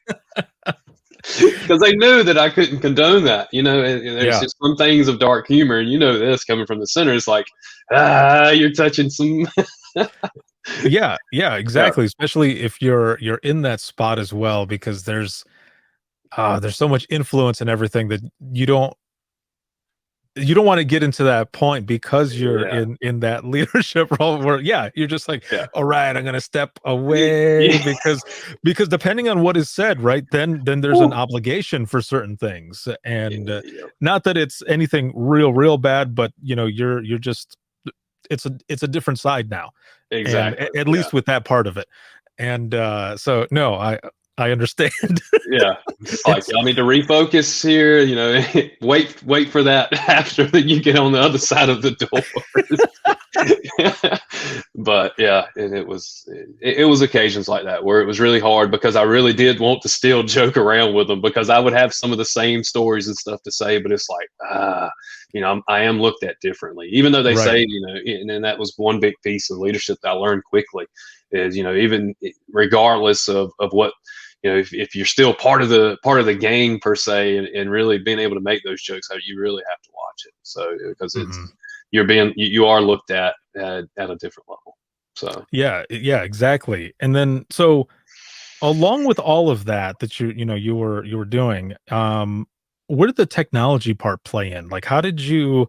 because they knew that I couldn't condone that, you know. And there's just some things of dark humor, and you know this coming from the center. It's like, you're touching some. yeah, exactly. Especially if you're in that spot as well, because there's so much influence and everything that you don't want to get into that point, because you're in that leadership role where you're just like, all right, I'm gonna step away, because depending on what is said, right, then there's an obligation for certain things. And not that it's anything real bad, but you know, you're just, it's a different side now, exactly, and at least with that part of it. And so no, I understand. It's like, y'all need to refocus here, you know. wait for that after that you get on the other side of the door. But it was occasions like that where it was really hard, because I really did want to still joke around with them, because I would have some of the same stories and stuff to say, but it's like, you know, I am looked at differently, even though they say, you know. And that was one big piece of leadership that I learned quickly is, you know, even regardless of what, you know, if you're still part of the gang per se, and really being able to make those jokes, you really have to watch it. So because you are looked at a different level. So yeah, exactly. And then so along with all of that you were doing, where did the technology part play in? Like, how did you?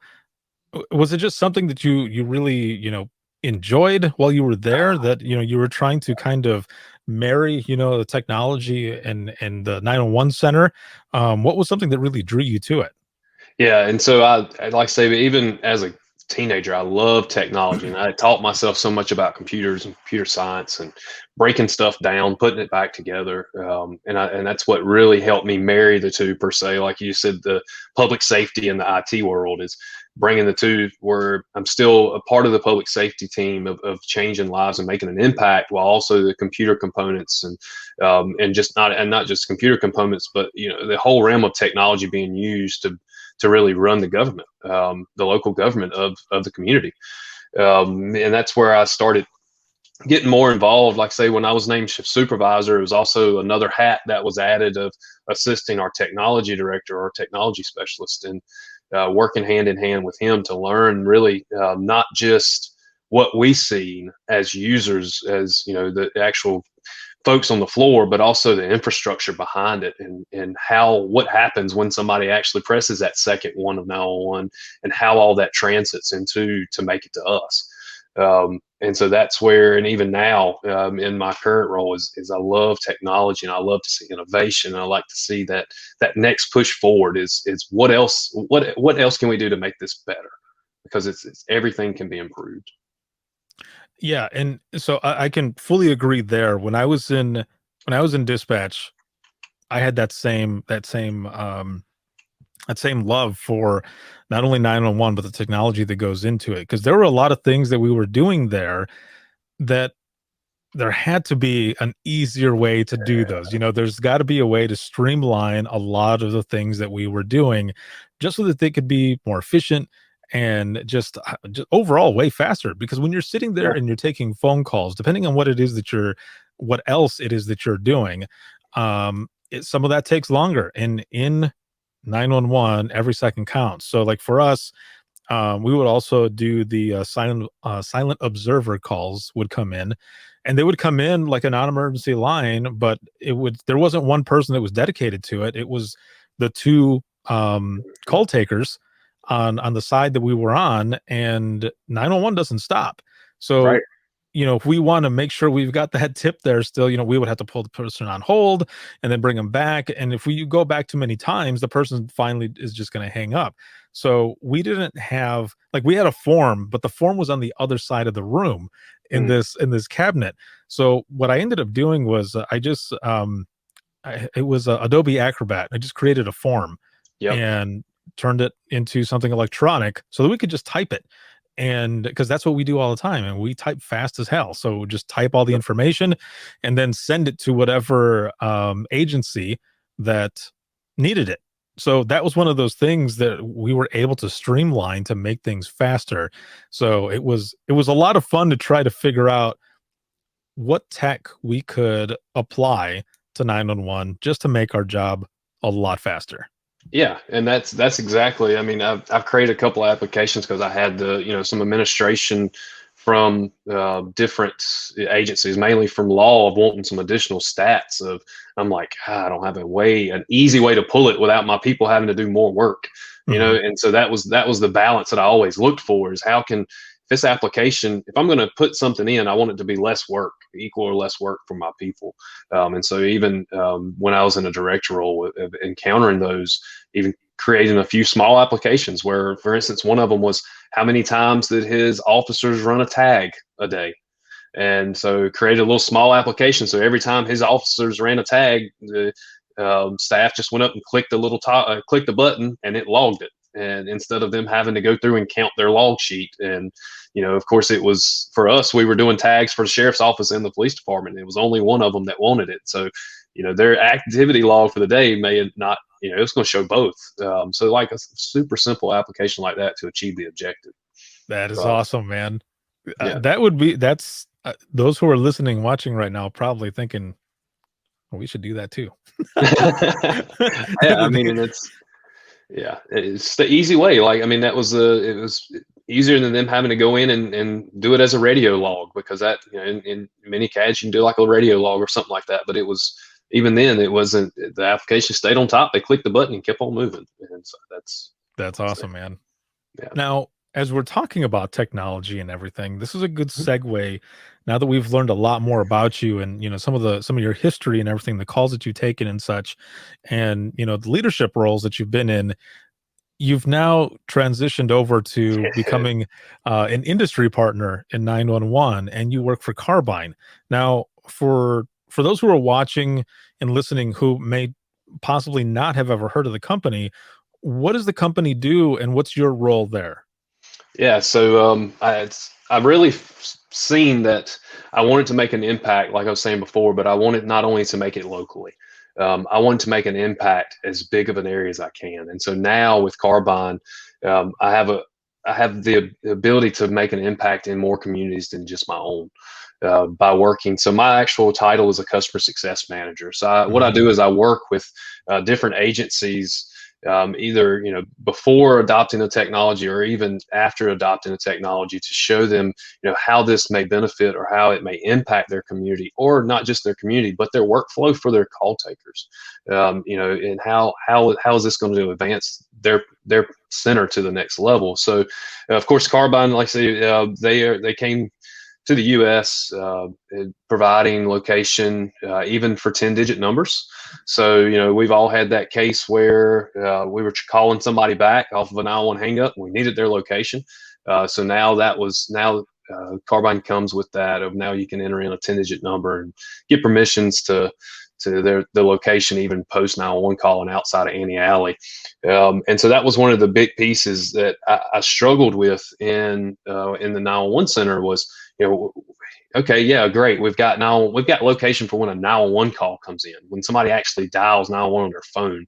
Was it just something that you really, you know, enjoyed while you were there, that, you know, you were trying to kind of marry, you know, the technology and the 911 center? What was something that really drew you to it? Yeah, and so I like I say, even as teenager, I loved technology, and I taught myself so much about computers and computer science and breaking stuff down, putting it back together. And that's what really helped me marry the two, per se. Like you said, the public safety and the IT world is bringing the two, where I'm still a part of the public safety team of changing lives and making an impact, while also the computer components and just not just computer components, but the whole realm of technology being used to really run the government, the local government of the community. And that's where I started getting more involved. Like, say, when I was named shift supervisor, it was also another hat that was added of assisting our technology director or technology specialist, and working hand in hand with him to learn really not just what we see as users, as the actual folks on the floor, but also the infrastructure behind it, and what happens when somebody actually presses that second one of 911, and how all that transits into to make it to us. And so that's where, and even now in my current role is I love technology, and I love to see innovation, and I like to see that next push forward is what else can we do to make this better, because it's everything can be improved. Yeah, and so I can fully agree there. When I was in dispatch, I had that same love for not only 911 but the technology that goes into it, because there were a lot of things that we were doing there that there had to be an easier way to do those. There's got to be a way to streamline a lot of the things that we were doing, just so that they could be more efficient and just overall way faster. Because when you're sitting there and you're taking phone calls, depending on what else it is that you're doing, some of that takes longer. And in 911, every second counts. So like for us, we would also do the silent observer calls would come in, and they would come in like a non-emergency line, but there wasn't one person that was dedicated to it. It was the two call takers on the side that we were on, and 911 doesn't stop. So Right. if we want to make sure we've got that tip there still, we would have to pull the person on hold and then bring them back. And if we go back too many times, the person finally is just going to hang up. So we didn't have, we had a form, but the form was on the other side of the room in this cabinet. So what I ended up doing was it was Adobe Acrobat. I just created a form and turned it into something electronic so that we could just type it. And because that's what we do all the time, and we type fast as hell. So just type all the information and then send it to whatever agency that needed it. So that was one of those things that we were able to streamline to make things faster. So it was a lot of fun to try to figure out what tech we could apply to 911 just to make our job a lot faster. Yeah, and that's exactly. I mean, I've created a couple of applications because I had some administration from different agencies, mainly from law, of wanting some additional stats. I'm like, I don't have an easy way to pull it without my people having to do more work, And so that was the balance that I always looked for, is how can this application, if I'm going to put something in, I want it to be less work, equal or less work for my people. And so even when I was in a director role, encountering those, even creating a few small applications where, for instance, one of them was how many times did his officers run a tag a day? And so created a little small application. So every time his officers ran a tag, the staff just went up and clicked the button, and it logged it. And instead of them having to go through and count their log sheet. And, of course, it was for us, we were doing tags for the sheriff's office and the police department. It was only one of them that wanted it. So, their activity log for the day may not, it was going to show both. So like a super simple application like that to achieve the objective. That is awesome, man. That's those who are listening, watching right now, probably thinking, well, we should do that too. Yeah, I mean, it's the easy way. Like, I mean, it was easier than them having to go in and do it as a radio log, because that, in many CADs, you can do like a radio log or something like that. But it was, even then, it wasn't, the application stayed on top. They clicked the button and kept on moving. And so that's awesome, man. Yeah. Now, as we're talking about technology and everything, this is a good segue. Now that we've learned a lot more about you and, some of your history and everything, the calls that you've taken and such, and, the leadership roles that you've been in, you've now transitioned over to becoming an industry partner in 911, and you work for Carbyne. Now, for those who are watching and listening who may possibly not have ever heard of the company, what does the company do, and what's your role there? Yeah, so I've really seen that I wanted to make an impact, like I was saying before, but I wanted not only to make it locally, I wanted to make an impact as big of an area as I can. And so now with Carbyne, I have the ability to make an impact in more communities than just my own by working. So my actual title is a customer success manager. So what I do is I work with different agencies, either before adopting the technology or even after adopting the technology, to show them how this may benefit or how it may impact their community, or not just their community but their workflow for their call takers, and how is this going to advance their center to the next level. So of course Carbyne, like I say, they came to the U.S. Providing location even for 10-digit numbers. So we've all had that case where we were calling somebody back off of a 911 hang up. We needed their location. So now Carbyne comes with that of now you can enter in a 10-digit number and get permissions to the location, even post 911 call and outside of any alley. And so that was one of the big pieces that I struggled with in the 911 center was, okay, yeah, great. We've got location for when a 911 call comes in, when somebody actually dials 911 on their phone.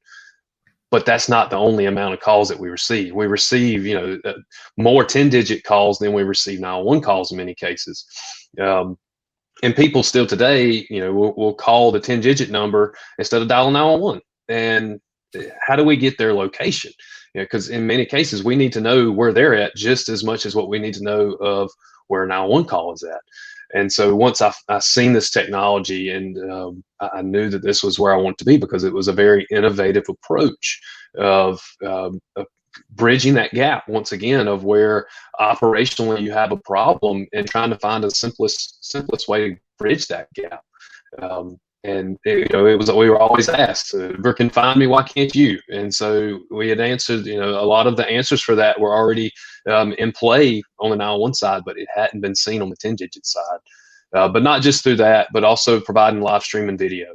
But that's not the only amount of calls that we receive. We receive, more 10-digit calls than we receive 911 calls in many cases. And people still today, will call the 10-digit number instead of dialing 911. And how do we get their location? Because in many cases, we need to know where they're at just as much as what we need to know of where a 911 call is at. And so once I seen this technology, and I knew that this was where I wanted to be, because it was a very innovative approach of bridging that gap once again of where operationally you have a problem and trying to find the simplest way to bridge that gap. And it was, we were always asked, "Whoever can find me, why can't you?" And so we had answered, a lot of the answers for that were already in play on the 911 side, but it hadn't been seen on the 10-digit side. But not just through that, but also providing live streaming video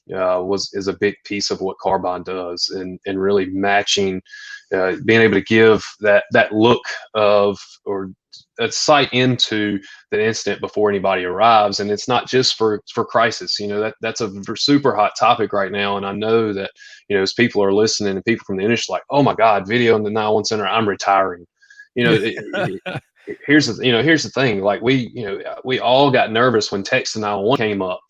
is a big piece of what Carbyne does, and really matching, being able to give that look of, or a sight into the incident before anybody arrives. And it's not just for crisis. That's a super hot topic right now. And I know that, as people are listening and people from the industry, like, oh my God, video in the 911 center, I'm retiring. Here's the thing. Like we all got nervous when text to 911 came up.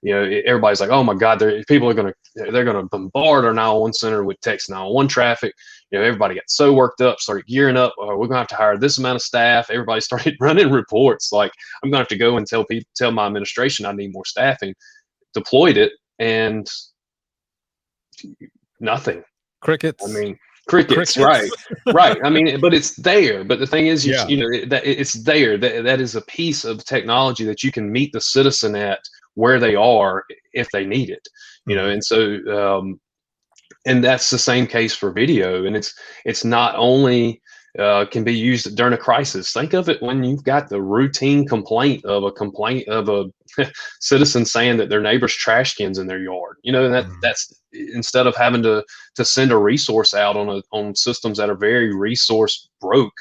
Everybody's like, oh my God, they're gonna bombard our 911 center with text 911 traffic. Everybody got so worked up, started gearing up. Oh, we're gonna have to hire this amount of staff. Everybody started running reports. Like, I'm gonna have to go and tell my administration I need more staffing. Deployed it, and nothing. Crickets. I mean, crickets. Right. I mean, but it's there. But the thing is, that it's there. That is a piece of technology that you can meet the citizen at where they are if they need it. And so and that's the same case for video. And it's not only can be used during a crisis. Think of it when you've got the routine complaint of a citizen saying that their neighbor's trash cans in their yard. And that's instead of having to send a resource out on systems that are very resource broke.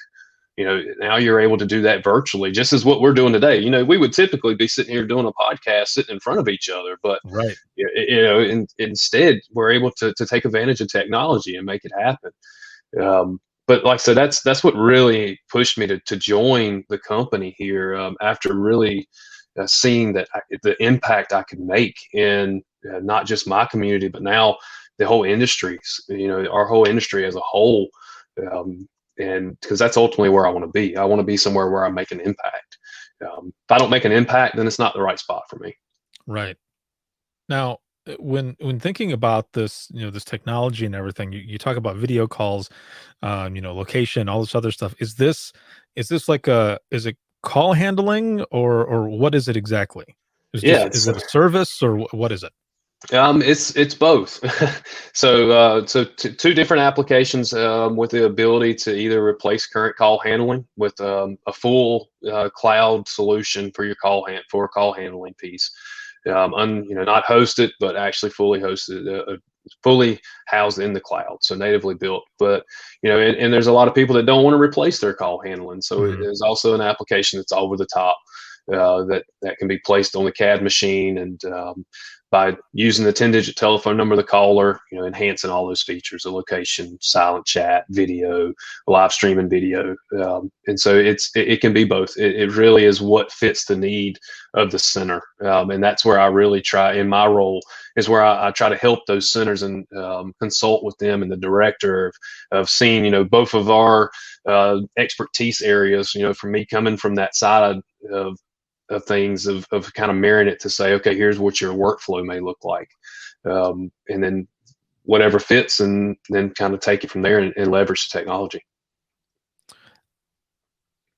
Now you're able to do that virtually, just as what we're doing today. We would typically be sitting here doing a podcast, sitting in front of each other, but right. Instead we're able to take advantage of technology and make it happen. But like I said, that's what really pushed me to join the company here, after really seeing that the impact I could make in not just my community, but now the whole industry, our whole industry as a whole. And because that's ultimately where I want to be. I want to be somewhere where I make an impact. If I don't make an impact, then it's not the right spot for me. Right. Now, when thinking about this, this technology and everything, you talk about video calls, location, all this other stuff. Is this like is it call handling or what is it exactly? Is it a service, or what is it? It's both. Two different applications with the ability to either replace current call handling with a full cloud solution for your for a call handling piece. Not hosted, but actually fully hosted, fully housed in the cloud, so natively built. But and there's a lot of people that don't want to replace their call handling, so there's also an application that's over the top that can be placed on the CAD machine, and by using the 10-digit telephone number of the caller, enhancing all those features, the location, silent chat, video, live streaming video. And so it can be both. It really is what fits the need of the center. And that's where I really try, in my role, is where I try to help those centers and consult with them and the director of seeing, both of our expertise areas, for me coming from that side of things of kind of mirroring it to say, okay, here's what your workflow may look like. And then whatever fits, and then kind of take it from there and leverage the technology.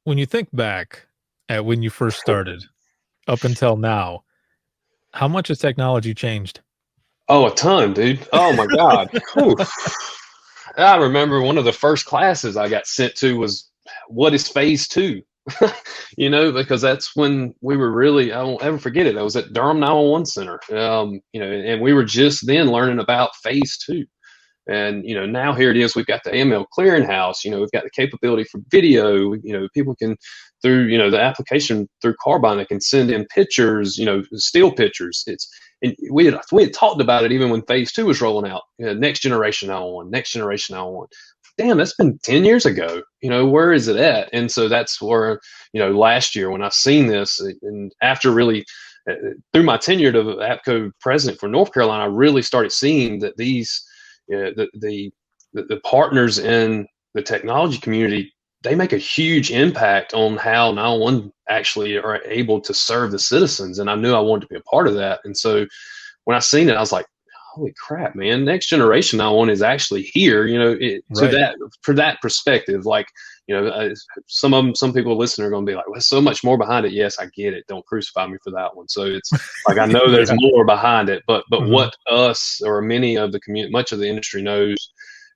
When you think back at when you first started up until now, how much has technology changed? Oh, a ton, dude. Oh my God. I remember one of the first classes I got sent to was, what is phase 2? Because that's when we were really, I won't ever forget it. I was at Durham 911 Center, and we were just then learning about phase 2. And, now here it is, we've got the AML clearinghouse, we've got the capability for video, people can, through, the application through Carbyne, they can send in pictures, still pictures. And we had talked about it even when phase 2 was rolling out, next generation 911, next generation 911. Damn, that's been 10 years ago. Where is it at? And so that's where, last year when I seen this, and after really through my tenure of APCO president for North Carolina, I really started seeing that these, the partners in the technology community, they make a huge impact on how 911 actually are able to serve the citizens. And I knew I wanted to be a part of that. And so when I seen it, I was like, holy crap, man, next generation 911 is actually here, for that perspective. Like, some people listening are going to be like, well, there's so much more behind it. Yes, I get it. Don't crucify me for that one. So it's like, I know there's more behind it, but what us or many of the community, much of the industry knows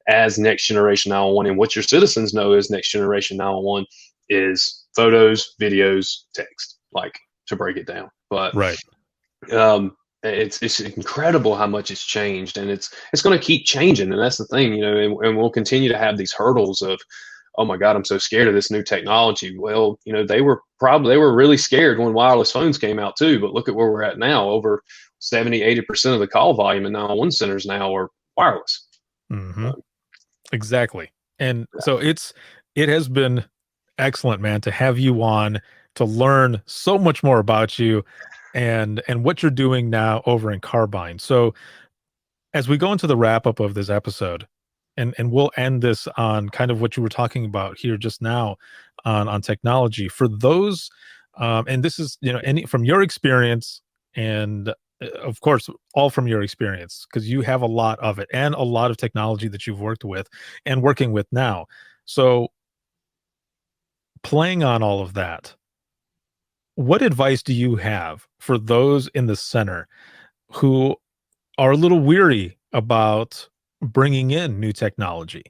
as next generation 911, and what your citizens know as next generation 911 is photos, videos, text, like, to break it down. But it's incredible how much it's changed, and it's going to keep changing. And that's the thing, and we'll continue to have these hurdles of, oh my God, I'm so scared of this new technology. Well, they were really scared when wireless phones came out too, but look at where we're at now. Over 70-80% of the call volume in 911 centers now are wireless. Exactly. And so it has been excellent, man, to have you on, to learn so much more about you and what you're doing now over in Carbyne. So as we go into the wrap up of this episode, and we'll end this on kind of what you were talking about here just now on technology for those, and this is, from your experience, and of course, all from your experience, because you have a lot of it and a lot of technology that you've worked with and working with now. So playing on all of that, what advice do you have for those in the center who are a little weary about bringing in new technology?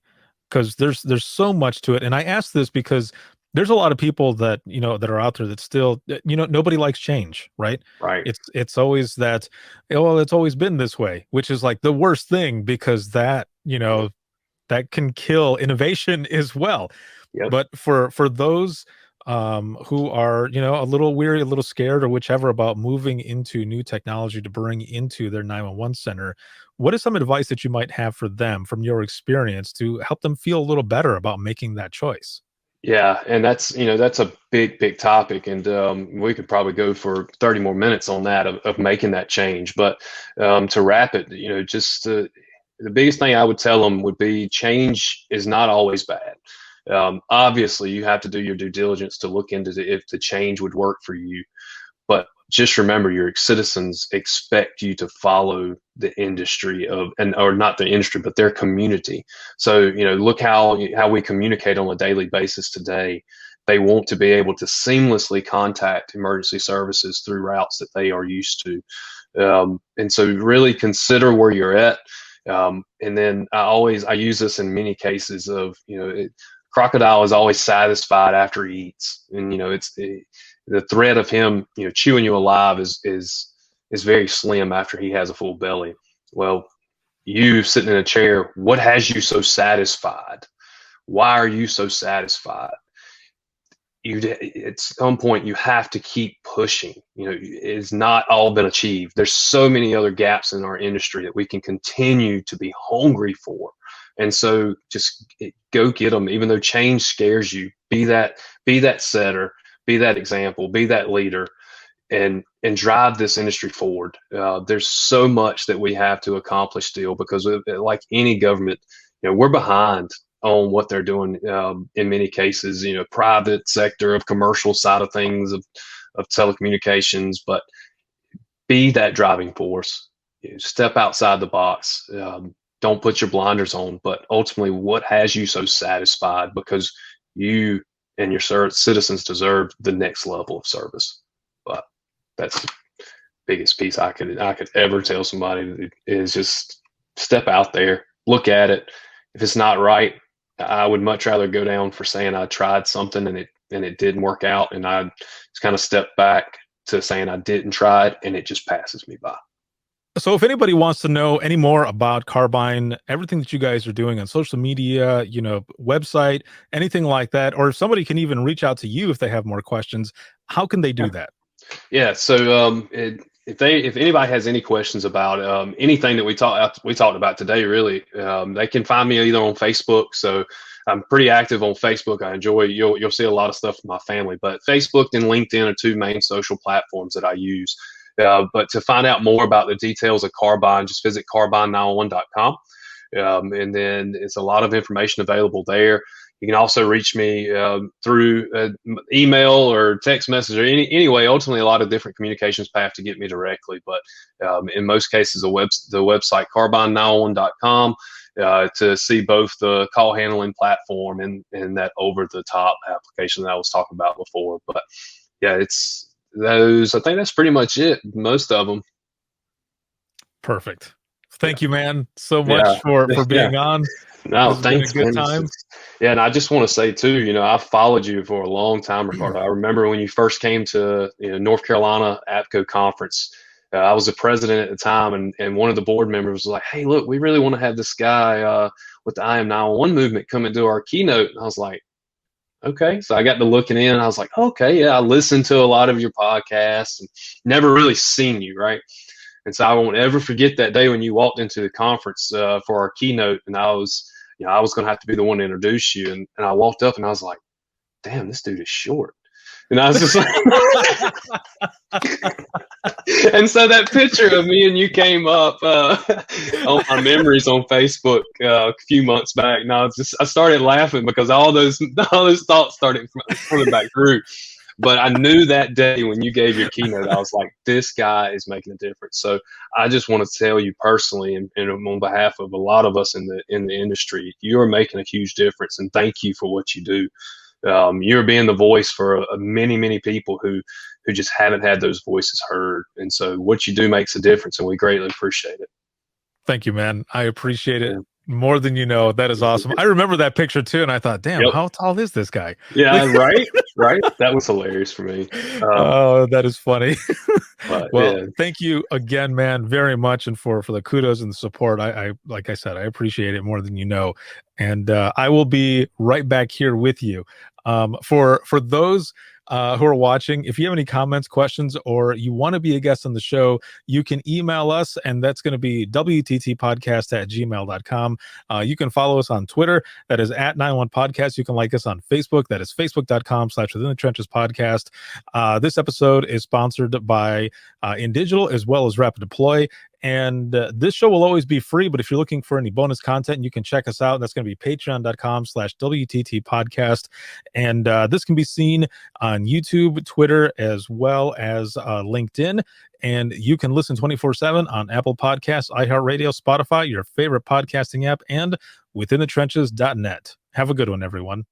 Because there's so much to it. And I ask this because there's a lot of people that, that are out there that still, nobody likes change, right? Right. It's always that, well, it's always been this way, which is like the worst thing, because that, that can kill innovation as well. Yep. But for those who are, a little weary, a little scared, or whichever about moving into new technology to bring into their 911 center, what is some advice that you might have for them from your experience to help them feel a little better about making that choice? Yeah, and that's a big topic, and we could probably go for 30 more minutes on that of making that change. But to wrap it, just the biggest thing I would tell them would be, change is not always bad. Obviously, you have to do your due diligence to look into if the change would work for you. But just remember, your citizens expect you to follow the industry or not the industry, but their community. So, look how we communicate on a daily basis today. They want to be able to seamlessly contact emergency services through routes that they are used to. And so really consider where you're at. And then I use this in many cases of, crocodile is always satisfied after he eats. And, it's the threat of him, chewing you alive is very slim after he has a full belly. Well, you sitting in a chair, what has you so satisfied? Why are you so satisfied? At some point you have to keep pushing. It's not all been achieved. There's so many other gaps in our industry that we can continue to be hungry for. And so just go get them. Even though change scares you, be that setter, be that example, be that leader, and drive this industry forward. There's so much that we have to accomplish still, because like any government, we're behind on what they're doing in many cases, private sector of commercial side of things of telecommunications, but be that driving force. Step outside the box. Don't put your blinders on, but ultimately what has you so satisfied, because you and your citizens deserve the next level of service. But that's the biggest piece I could ever tell somebody is just step out there, look at it. If it's not right, I would much rather go down for saying I tried something and it didn't work out, and I just kind of step back to saying I didn't try it and it just passes me by. So if anybody wants to know any more about Carbyne, everything that you guys are doing on social media, website, anything like that, or if somebody can even reach out to you if they have more questions, how can they do that? Yeah. So if anybody has any questions about anything that we talked about today, really, they can find me either on Facebook. So I'm pretty active on Facebook. I enjoy, you'll see a lot of stuff from my family, but Facebook and LinkedIn are two main social platforms that I use. But to find out more about the details of Carbyne, just visit carbyne911.com. And then it's a lot of information available there. You can also reach me through email or text message or any way. Ultimately, a lot of different communications path to get me directly. But in most cases, the website carbyne911.com to see both the call handling platform and that over-the-top application that I was talking about before. But yeah, it's those. I think that's pretty much it. Most of them. Perfect. Thank you, man, so much for being on. No, thanks. Good time. Yeah, and I just want to say too, I've followed you for a long time, Ricardo. I remember when you first came to North Carolina APCO conference. I was the president at the time, and one of the board members was like, "Hey, look, we really want to have this guy with the IM911 movement come and do our keynote." And I was like, okay. So I got to looking in, and I was like, okay, yeah, I listened to a lot of your podcasts and never really seen you, right? And so I won't ever forget that day when you walked into the conference for our keynote, and I was going to have to be the one to introduce you. And I walked up and I was like, damn, this dude is short. And I was just like, and so that picture of me and you came up on my memories on Facebook a few months back. And I started laughing because all those thoughts started coming back through. But I knew that day when you gave your keynote, I was like, this guy is making a difference. So I just want to tell you personally, and on behalf of a lot of us in the industry, you are making a huge difference. And thank you for what you do. You're being the voice for many, many people who just haven't had those voices heard. And so what you do makes a difference, and we greatly appreciate it. Thank you, man. I appreciate it more than you know. That is awesome. I remember that picture too, and I thought, damn, how tall is this guy? Yeah, right. That was hilarious for me. Oh, that is funny. Well, yeah. Thank you again, man, very much, and for the kudos and the support. I like I said, I appreciate it more than you know, and I will be right back here with you. For those who are watching, if you have any comments, questions, or you want to be a guest on the show, you can email us, and that's going to be wttpodcast@gmail.com. You can follow us on Twitter. That is @91podcast. You can like us on Facebook. That is facebook.com/Within the Trenches podcast. This episode is sponsored by InDigital as well as Rapid Deploy. And this show will always be free, but if you're looking for any bonus content, you can check us out. That's going to be patreon.com/WTT podcast. And this can be seen on YouTube, Twitter, as well as LinkedIn. And you can listen 24/7 on Apple Podcasts, iHeartRadio, Spotify, your favorite podcasting app, and withinthetrenches.net. Have a good one, everyone.